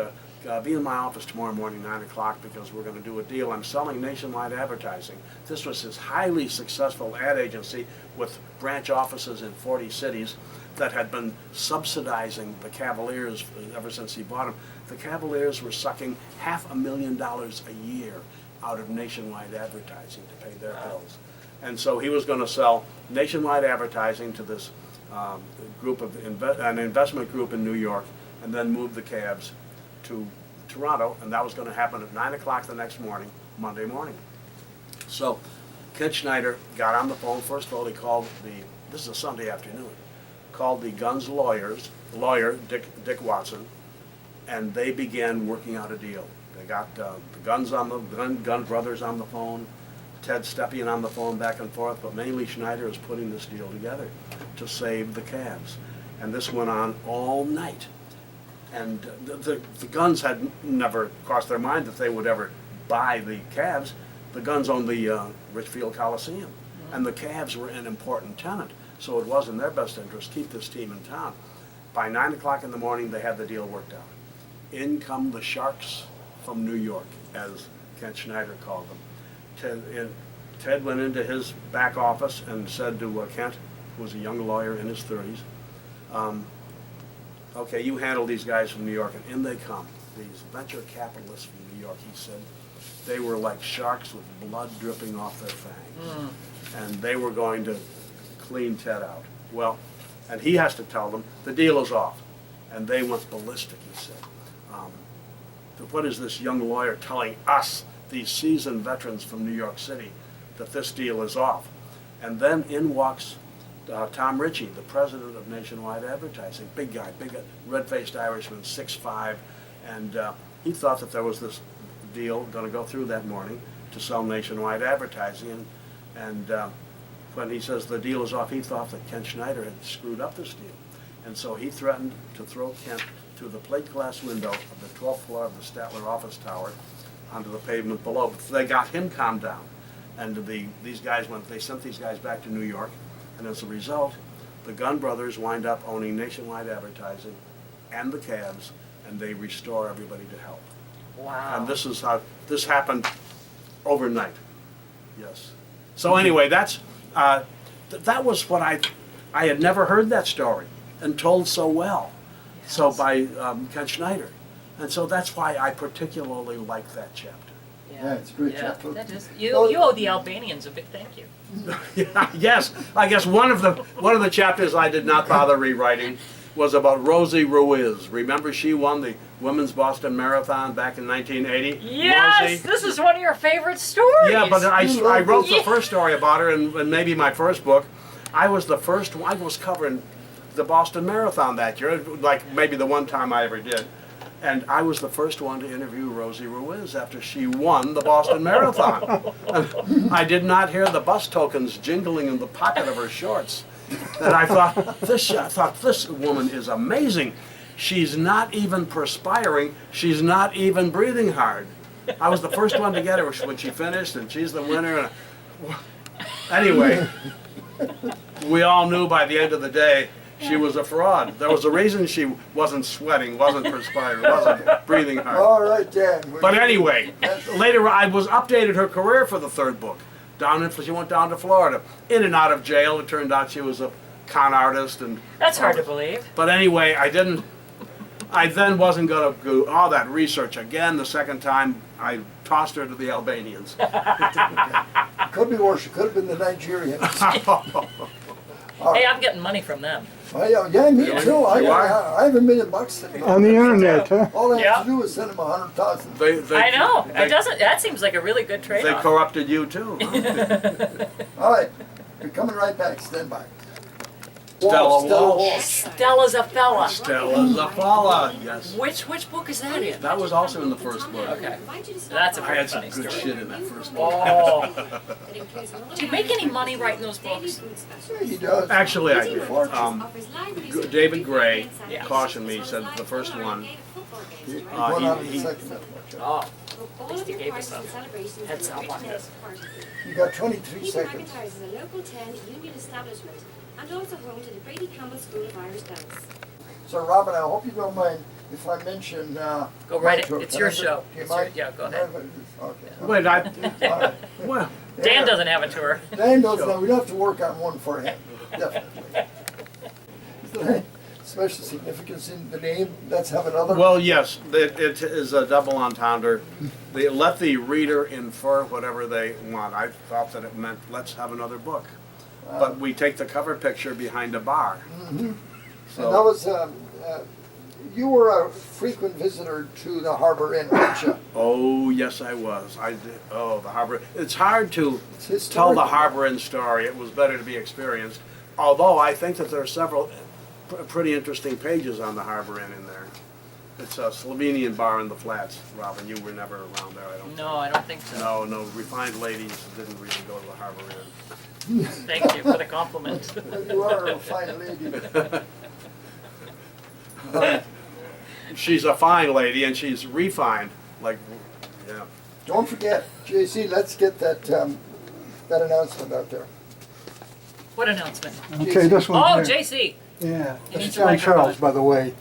be in my office tomorrow morning, 9 o'clock, because we're going to do a deal. I'm selling nationwide advertising. This was his highly successful ad agency with branch offices in 40 cities that had been subsidizing the Cavaliers ever since he bought them. The Cavaliers were sucking $500,000 a year out of nationwide advertising to pay their bills. And so he was going to sell nationwide advertising to this group of an investment group in New York, and then move the Cavs to Toronto, and that was going to happen at 9 o'clock the next morning, Monday morning. So Kent Schneider got on the phone. First of all, he called this is a Sunday afternoon, called the Guns lawyer, Dick Watson, and they began working out a deal. They got the Guns Gun brothers on the phone, Ted Stepien on the phone, back and forth, but mainly Schneider is putting this deal together to save the Cavs. And this went on all night. And the Guns had never crossed their mind that they would ever buy the Cavs. The Guns owned the Richfield Coliseum, and the Cavs were an important tenant, so it was in their best interest to keep this team in town. By 9 o'clock in the morning, they had the deal worked out. In come the Sharks from New York, as Kent Schneider called them. Ted went into his back office and said to Kent, who was a young lawyer in his 30s, okay, you handle these guys from New York. And in they come, these venture capitalists from New York. He said they were like sharks with blood dripping off their fangs. And they were going to clean Ted out. Well, and he has to tell them, the deal is off. And they went ballistic, he said. What is this young lawyer telling us, these seasoned veterans from New York City, that this deal is off? And then in walks Tom Ritchie, the president of Nationwide Advertising. Big guy, big red-faced Irishman, 6'5", and he thought that there was this deal going to go through that morning to sell Nationwide Advertising. And when he says the deal is off, he thought that Kent Schneider had screwed up this deal. And so he threatened to throw Kent through the plate glass window of the 12th floor of the Statler office tower onto the pavement below. But they got him calmed down. And these guys they sent these guys back to New York. And as a result, the Gunn brothers wind up owning Nationwide Advertising and the cabs, and they restore everybody to health. Wow. And this is how this happened overnight. Yes. So anyway, that was what I had never heard that story and told so well. Yes. So by Ken Schneider. And so that's why I particularly like that chapter. Yeah, it's a great chapter. That is, you owe the Albanians a big thank you. Yes, I guess one of the chapters I did not bother rewriting was about Rosie Ruiz. Remember, she won the Women's Boston Marathon back in 1980? Yes, Rosie? this is one of your favorite stories. Yeah, but I wrote the Yeah. first story about her, and maybe my first book. I was the first one. I was covering the Boston Marathon that year, like maybe the one time I ever did. And I was the first one to interview Rosie Ruiz after she won the Boston Marathon. And I did not hear the bus tokens jingling in the pocket of her shorts. And I thought, this woman is amazing. She's not even perspiring. She's not even breathing hard. I was the first one to get her when she finished, and she's the winner. Anyway, we all knew by the end of the day she was a fraud. There was a reason she wasn't sweating, wasn't perspiring, wasn't breathing hard. All right, Dan. But anyway, later I updated her career for the third book. She went down to Florida, in and out of jail. It turned out she was a con artist, and That's hard to believe. But anyway, I then wasn't going to do all that research again. The second time, I tossed her to the Albanians. Could be worse. It could have been the Nigerians. Hey, I'm getting money from them. Yeah, me too. You are? I have $1 million sitting there. On the internet, huh? All I have Yeah. to do is send them 100,000. I know. That seems like a really good They trade-off. corrupted you too. Huh? All right, we're coming right back. Stand by. Stella Stella Walsh. Walsh. Stella's a fella. Stella Zavala, yes. Which book is that in? That was also in the first book. Okay. That's a I very had some funny good story. shit in that first book. Oh. Do you make any money writing those books? Yeah, he does. Actually, I did. David Gray Yeah. cautioned me. He said the first one. He went on to the he- second one. Oh. At least he gave us a heads up on this. You got 23 Peter seconds. McIntyre's is a local 10 union establishment and also home to the Brady Campbell School of Irish Dance. So, Robin, I hope you don't mind if I mention. Go right my it. tour. It's Can your I- show. do you It's your- mind? yeah, go ahead. Okay. Wait, All right. well, Dan Yeah. doesn't have a tour. Dan does know. We'd have to work on one for him. Definitely. Is there special significance in the name? Let's have another. well, yes, it is a double entendre. They let the reader infer whatever they want. I thought that it meant let's have another book, but we take the cover picture behind a bar. And that was. You were a frequent visitor to the Harbor Inn, weren't you? Oh, yes, I was. I did. Oh, the Harbor. It's hard to It's tell historical. the Harbor Inn story. It was better to be experienced. Although I think that there are several pretty interesting pages on the Harbor Inn in there. It's a Slovenian bar in the flats. Robin, you were never around there, I don't. No, I don't think so. No, refined ladies didn't really go to the Harbor Inn. Thank you for the compliment. You are a fine lady. She's a fine lady, and she's refined. Like, yeah. Don't forget, JC. Let's get that that announcement out there. What announcement? Okay, this one Oh, here. JC. Yeah, You need it's to John microphone. Charles, by the way.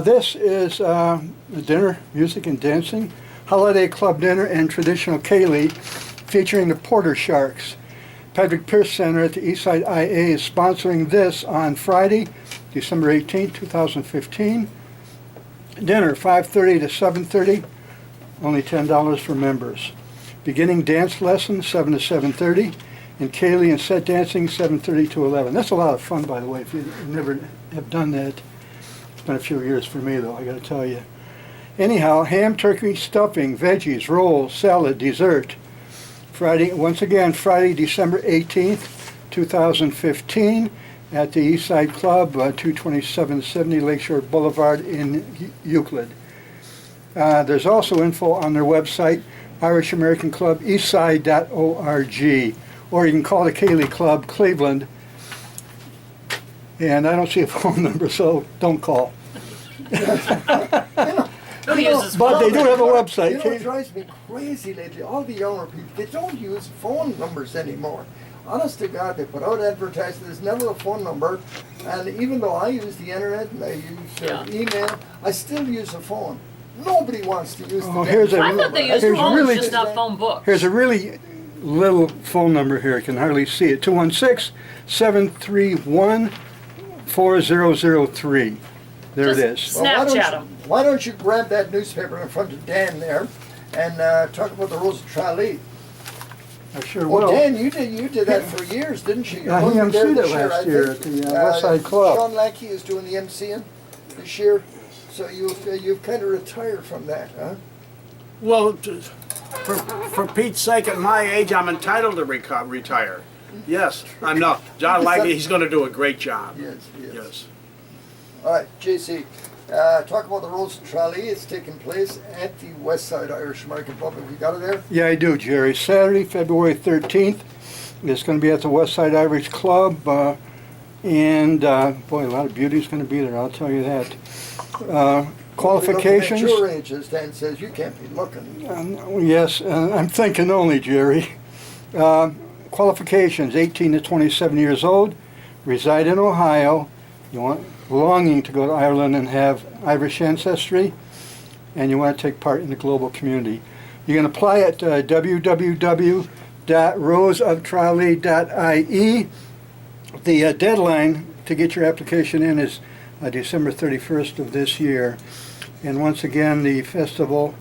This is the dinner, music and dancing, holiday club dinner and traditional K-League featuring the Porter Sharks. Patrick Pierce Center at the Eastside IA is sponsoring this on Friday, December 18, 2015. Dinner, 5:30 to 7:30, only $10 for members. Beginning dance lesson, 7 to 7:30. in Cayley, and set dancing 7:30 to 11. That's a lot of fun, by the way, if you never have done that. It's been a few years for me, though, I got to tell you. Anyhow, ham, turkey, stuffing, veggies, rolls, salad, dessert. Friday, once again, Friday, December 18th, 2015, at the Eastside Club, 22770 Lakeshore Boulevard in Euclid. There's also info on their website, Irish American Club, eastside.org, or you can call the Cayley Club, Cleveland. And I don't see a phone number, so don't call. Who uses But they do have a You website. know, it drives me crazy lately. All the younger people, they don't use phone numbers anymore. Honest to God, they put out advertising. There's never a phone number. And even though I use the internet and I use email, I still use a phone. Nobody wants to use the here's a- I thought they used Here's phones, really- just not phone books. Here's a really little phone number here. You can hardly see it. 216-731-4003. There it is. Just Snapchat them. Why don't you grab that newspaper in front of Dan there and talk about the Rose of Tralee? I sure Well, will. Dan, you did that for years, didn't you? Yeah, he You're there emceed this it year, last I year think. at the Westside Club. Sean Lackey is doing the MCing this year, so you've kind of retired from that, huh? Well, for Pete's sake, at my age, I'm entitled to retire. Yes, I'm not. John Lackey, he's going to do a great job. Yes. Yes. All right, JC, talk about the Rose of Tralee. It's taking place at the Westside Irish American Club. Have you got it there? Yeah, I do, Jerry. Saturday, February 13th. It's going to be at the Westside Irish Club. And, boy, a lot of beauty's going to be there, I'll tell you that. Qualifications. At your age, as Dan says, you can't be looking. Yes, I'm thinking only, Jerry. Qualifications, 18 to 27 years old, reside in Ohio, longing to go to Ireland and have Irish ancestry, and you want to take part in the global community. You can apply at www.roseoftralee.ie. The deadline to get your application in is December 31st of this year. And once again, the festival,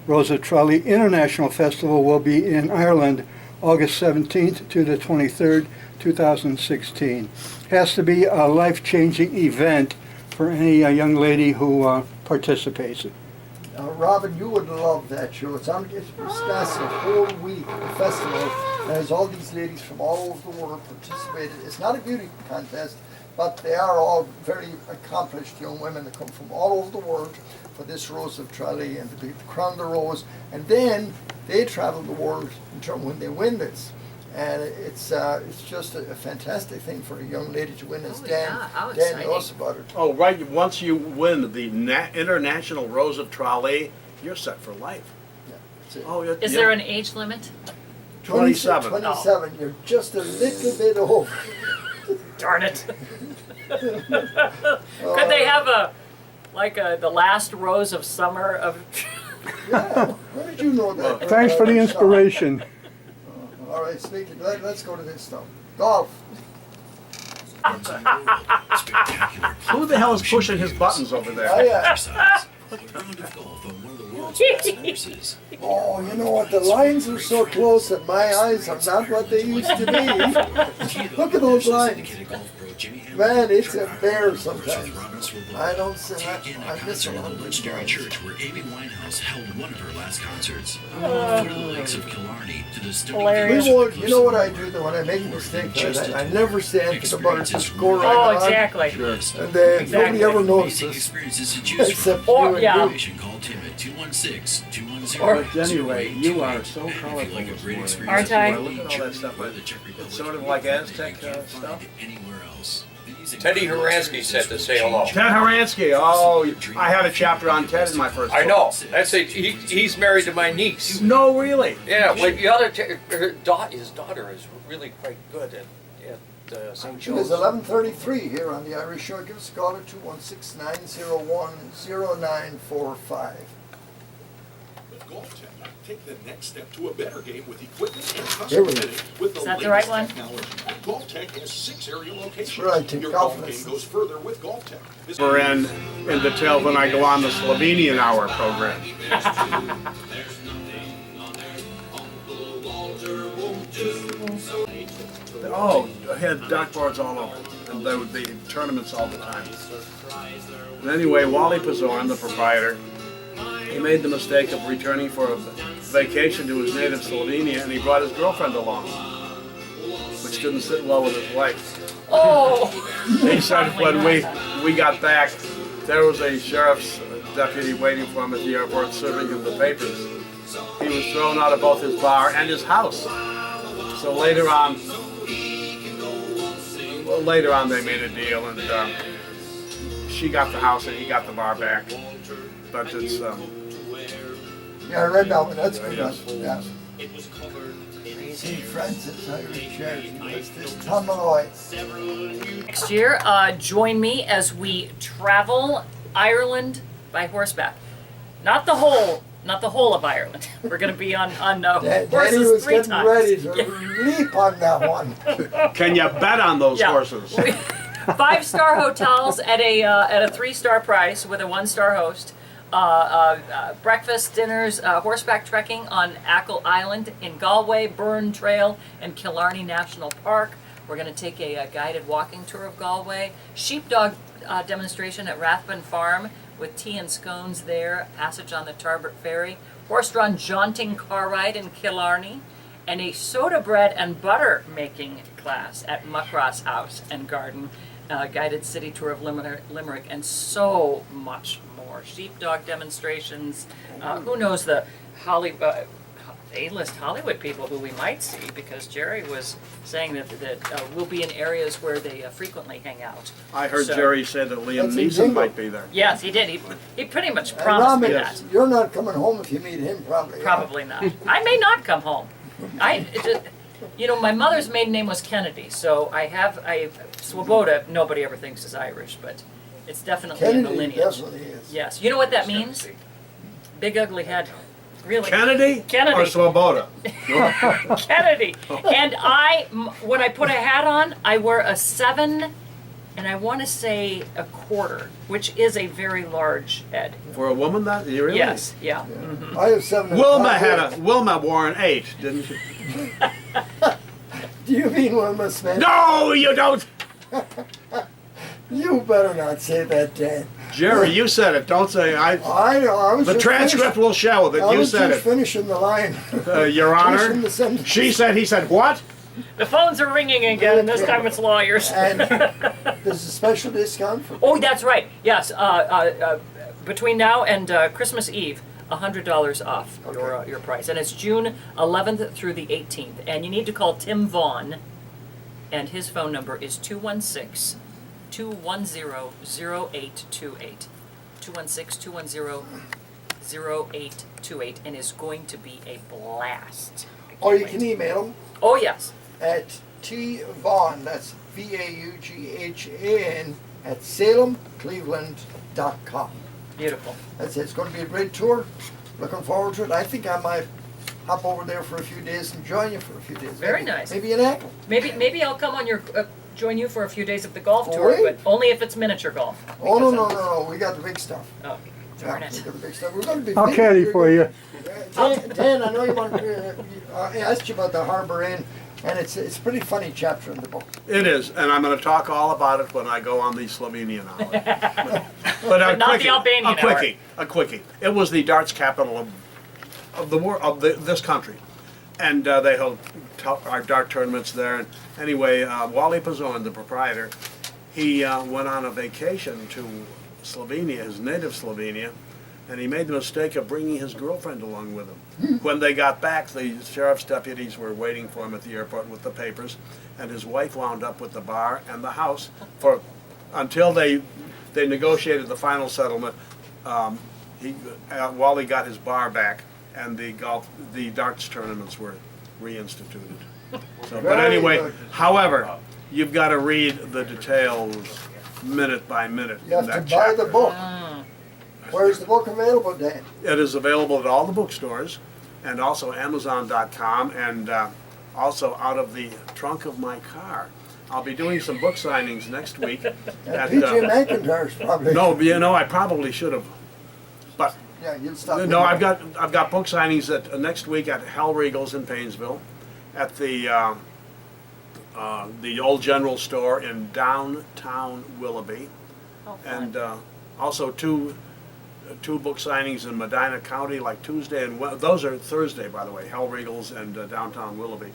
Rose of Tralee International Festival, will be in Ireland August 17th to the 23rd, 2016. Has to be a life-changing event for any young lady who participates. Robin, you would love that show. It lasts a whole week, the festival. And there's all these ladies from all over the world participated. It's not a beauty contest, but they are all very accomplished young women that come from all over the world for this Rose of Tralee and to be crowned the rose. And then they travel the world in terms when they win this. And it's just a fantastic thing for a young lady to win, as Dan knows about it. Oh, right. Once you win the International Rose of Tralee, you're set for life. Yeah, that's it. Oh, yeah. Is there an age limit? 27. 27. You're just a little bit over. Darn it. Could they have the last rose of summer of... Yeah. Where did you know that? Thanks for the inspiration. All right, speaking. Let's go to this stuff. Golf. Who the hell is pushing his buttons over there? Oh, yeah. exercise. A round of golf on one of the world's best courses. Oh, you know what? The lines are so close that my eyes are not what they used to be. Look at those lines. Man, it's a bear sometimes. I don't say that. I miss a lot of these legendary lines. church where Amy Winehouse held one of her last concerts. From the lakes of Killarney to the stunning Hilarious. We won't, you know what I do though when I make a mistake? I never stand for the butter, just go right Oh, on. exactly. And Exactly. nobody ever amazing notices. experiences to choose Except from. Or, you and yeah. you. Call Tim at 216-210. Or- But anyway, you are so And if you colorful like a this great morning. experience, Aren't I? I look at all that stuff. or the Czech Republic, It's sort of like Aztec you can't stuff. find anywhere else. These Teddy incredible Horansky said to say hello. Ted Horansky. Oh, I had a chapter on Ted in my first book. I know. He's married to my niece. No, really. Yeah, well, the other his daughter is really quite good at St. It is Joe's. 11:33 here on the Irish Show. Give us a call at 216-901-0945. With Golf Tech, take the next step to a better game with equipment and There we custom go. fitting with the Is that the latest right one? technology. Golf Tech has 6 area locations. Right, take Your golf golf game lessons. goes further with Golf Tech. We're in detail when I go on the Slovenian Hour program. Oh, I had dartboards all over, and there would be tournaments all the time. And anyway, Wally Pazorn, the proprietor, he made the mistake of returning for a vacation to his native Slovenia, and he brought his girlfriend along, which didn't sit well with his wife. Oh! He said when we got back, there was a sheriff's deputy waiting for him at the airport serving him the papers. He was thrown out of both his bar and his house. So later on they made a deal, and she got the house and he got the bar back. But it's Yeah, I read that one. That's good. Yes. Yeah. St. Francis Irish Church. It's this Tom Malloy. Next year, join me as we travel Ireland by horseback. Not the whole of Ireland. We're going to be on Daddy horses was 3 getting times. ready to leap on that one. can you bet on those Yeah. horses? 5-star hotels at a 3-star price with a 1-star host. Breakfast, dinners, horseback trekking on Achill Island in Galway, Burn Trail, and Killarney National Park. We're going to take a guided walking tour of Galway. Sheepdog demonstration at Rathbun Farm with tea and scones there. Passage on the Tarbert Ferry. Horse-drawn jaunting car ride in Killarney. And a soda bread and butter making class at Muckross House and Garden. Guided city tour of Limerick, and so much more. Sheepdog demonstrations. Who knows the A-list Hollywood people who we might see, because Jerry was saying that we'll be in areas where they frequently hang out. I heard So- Jerry say that Liam That's in Neeson Jingle. might be there. Yes, he did. He pretty much And promised me Rami, that. you're not coming home if you meet him, probably. huh? Probably not. I may not come home. My mother's maiden name was Kennedy, so I Swoboda, nobody ever thinks is Irish, but it's definitely in the Kennedy lineage. definitely is. Yes. You know what that means? Big ugly head. Really. Kennedy? Kennedy. Or Swoboda? Kennedy. And when I put a hat on, I wear a 7 and I want to say a quarter, which is a very large head. For a woman, that you really? Yes, yeah. Yeah. I have 7 and Wilma 5 Wilma wore an 8, didn't she? Do you mean Wilma Smith? No, you don't. You better not say that, Dan. Jerry, you said it. Don't say I. I know. I was The just transcript will show that I you was said just it. finishing the line. Your Honor. Finishing the sentence. She said. He said what? The phones are ringing again, and this time it's lawyers. And there's a special discount for. Oh, that's right. Yes. Between now and Christmas Eve, $100 off your price, and it's June 11th through the 18th. And you need to call Tim Vaughn, and his phone number is 216-210-0828. 216-210-0828, and is going to be a blast. I can't Or you wait. can email them Oh yes. at tvaughn, that's VAUGHAN, at salemcleveland.com. Beautiful. That's it. It's going to be a great tour. Looking forward to it. I think I might hop over there for a few days and join you for a few days. Very Maybe- nice. Maybe an act. Maybe I'll come on your join you for a few days of the golf Oh, tour, really? but only if it's miniature golf. Oh, no, because no, no, no. We got the big stuff. Oh, darn Yeah, it. we got the big stuff. We're going to be I'll big. caddy for you. Dan, I know you want to. I asked you about the Harbor Inn, and it's a pretty funny chapter in the book. It is, and I'm going to talk all about it when I go on the Slovenian hour. But a not the quickie, Albanian a quickie, a quickie. It was the darts capital of the world, this country, and they held our dart tournaments there. And anyway, Wally Pazorn, the proprietor, he went on a vacation to Slovenia, his native Slovenia, and he made the mistake of bringing his girlfriend along with him. When they got back, the sheriff's deputies were waiting for him at the airport with the papers, and his wife wound up with the bar and the house until they negotiated the final settlement. Wally got his bar back, and the darts tournaments were reinstituted. So, but Very anyway, good. however, you've got to read the details minute by minute You have in to that buy chapter. the book. Where's the book available, Dan? It is available at all the bookstores and also Amazon.com and also out of the trunk of my car. I'll be doing some book signings next week. At, PJ McIntyre's probably. no, I probably should have. But Yeah, you'll stop. no, I've got book signings next week at Hell Regals in Painesville, at the the old general store in downtown Willoughby, Oh, and fun. also two book signings in Medina County, like Tuesday and those are Thursday, by the way, Hell Regals and downtown Willoughby.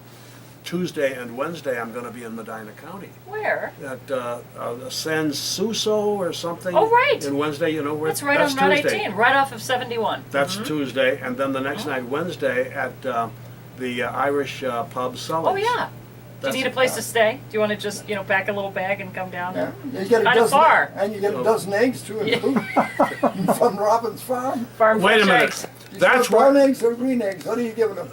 Tuesday and Wednesday, I'm going to be in Medina County Where? at San Suso or something. Oh, right. And Wednesday, you know where? That's right on Route Tuesday. 18, right off of 71. That's Tuesday, and then the next night, Wednesday, at the Irish pub Sully's. Oh, yeah. Do you That's- need a place to stay? Do you want to just, pack a little bag and come down? Yeah, you get a Kinda dozen, far. and you get a dozen eggs too, from Robin's farm. Farm Wait a fresh minute. eggs. You That's sell brown where eggs or green eggs. What are you giving them?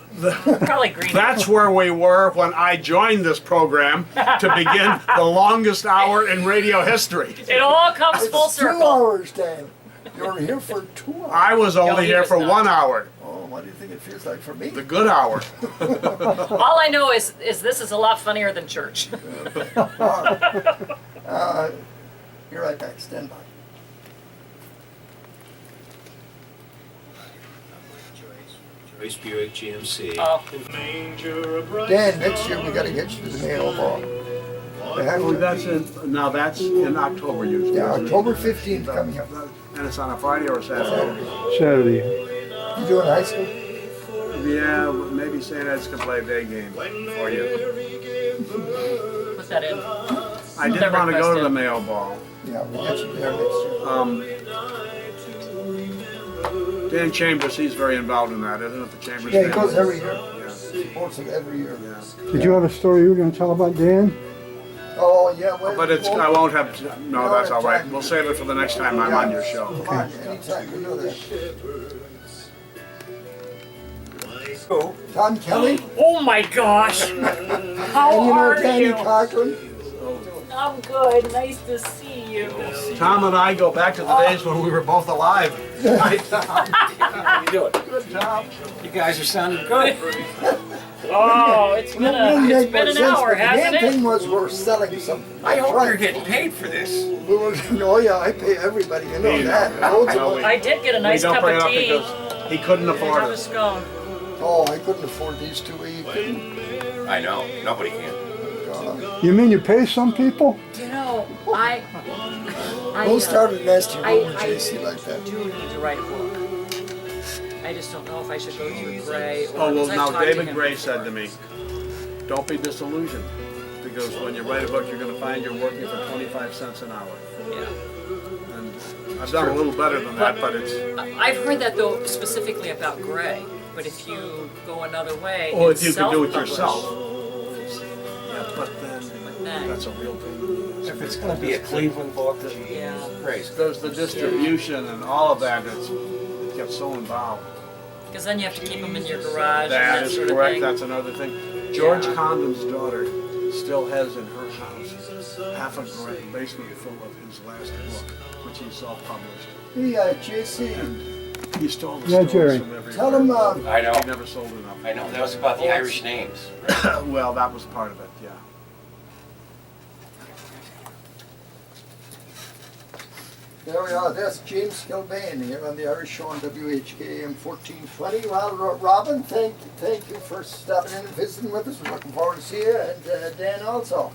Probably green. that's where we were when I joined this program to begin the longest hour in radio history. It all comes It's full 2 circle. hours, Dan. You're here for 2 hours. I was only he here was for not. 1 hour, Oh, what do you think it feels like for me? the good hour. All I know is this is a lot funnier than church. Be right back. Stand by. Joyce Buick GMC. Oh, Dan, next year we got to get you to the Mayo Ball. They have Oh, to- that's in October usually. Yeah, isn't it? October 15th coming up. And it's on a Friday or a Saturday. Saturday. You doing high school? Yeah, maybe St. Ed's can play a day game for you. put that in. I did They're want to go to the requested. Mayo Ball. Yeah, we'll get you there next year. Dan Chambers, he's very involved in that, isn't it? The Chambers. Yeah, he family? goes every year. Yeah. Supports it every year. Yeah. Did you have a story you were going to tell about Dan? Oh, yeah. Well, But it's, I won't have, no, that's all right. We'll save it for the next time I'm on your show. Come on, anytime we do that. Tom Kelly, Oh my gosh! and How you know are Danny you? Coughlin. I'm good. Nice to see you. Tom and I go back to the days when we were both alive. How you doing? Good job. You guys are sounding good. Oh, it's been an hour, The hasn't main thing it? was we're selling something. I hope Right. you're getting paid for this. We were, oh yeah, I pay everybody, you know that. Loads of money. I did get a nice We don't cup bring it of up tea. because he couldn't afford Have a it. scone. Oh, I couldn't afford these two. You couldn't? I know. Nobody can. You mean you pay some people? You know, I Who started nasty I- room with JC like that? do need to write a book. I just don't know if I should go through Gray or. Oh, well, because I've now talked to David him Gray before. said to me, don't be disillusioned. Because when you write a book, you're going to find you're working for 25 cents an hour. Yeah. And I've done a little better than that, but it's, I've heard that though specifically about Gray, but if you go another way, oh, it's if you can do it self-published. yourself. Yeah, but then, then- that's a real thing. If it's going to be a Cleveland book, Yeah. crazy. There's the distribution and all of that, it gets so involved. Because then you have to keep them in your garage. That and that is sort of correct, thing. that's another thing. George Yeah. Condon's daughter still has in her house half a basement full of his last book, which he self-published. Hey, JC, He stole the Yeah, stories Jerry. from everywhere. tell him, I know. He never sold enough. I know. That was about the Irish names. Well, that was part of it, yeah. there we are, that's James Kilbane here on the Irish Show on WHKM 1420. Well, Robin, thank you for stopping in and visiting with us. We're looking forward to see you, and Dan also.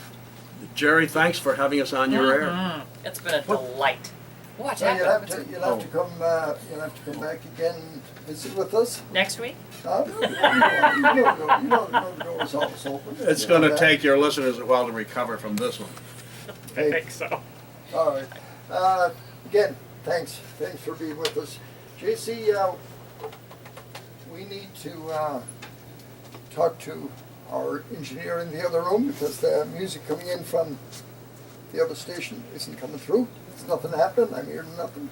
Jerry, thanks for having us on your air. It's been a delight. What So you'll happened? have to come back again and visit with us. Next week? You know the door's always open. It's You know gonna that. take your listeners a while to recover from this one. I think so. All right. Again, thanks for being with us. JC, we need to talk to our engineer in the other room because the music coming in from the other station isn't coming through. There's nothing happening. I'm hearing nothing.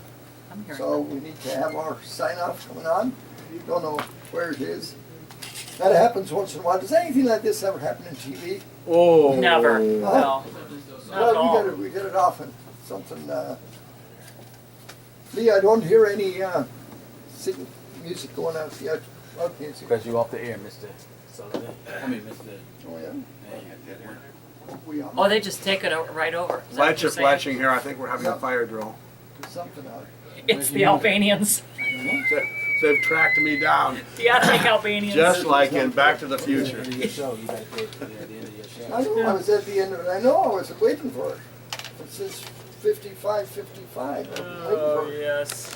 I'm hearing So we need to have our sign-off coming on. Don't know where it is. That happens once in a while. Does anything like this ever happen in TV? Oh. Never. No. Not at all. Well, we get it often. Something. Lee, I don't hear any music going out yet. Okay, Because you off the air, Mr. Sullivan. I mean, Mr. oh yeah. We are. Oh, they just take it right over. Is that what Lights you're are saying? flashing here, I think we're having a fire drill. There's something out. It's the Albanians. They've tracked me down, Theatric Albanians. just like in Back to the Future. At the end of your show, you gotta get to the end of your show. I know I was at the end of it. I know I was waiting for it. It says 55, 55. I'm waiting Oh, for it. yes.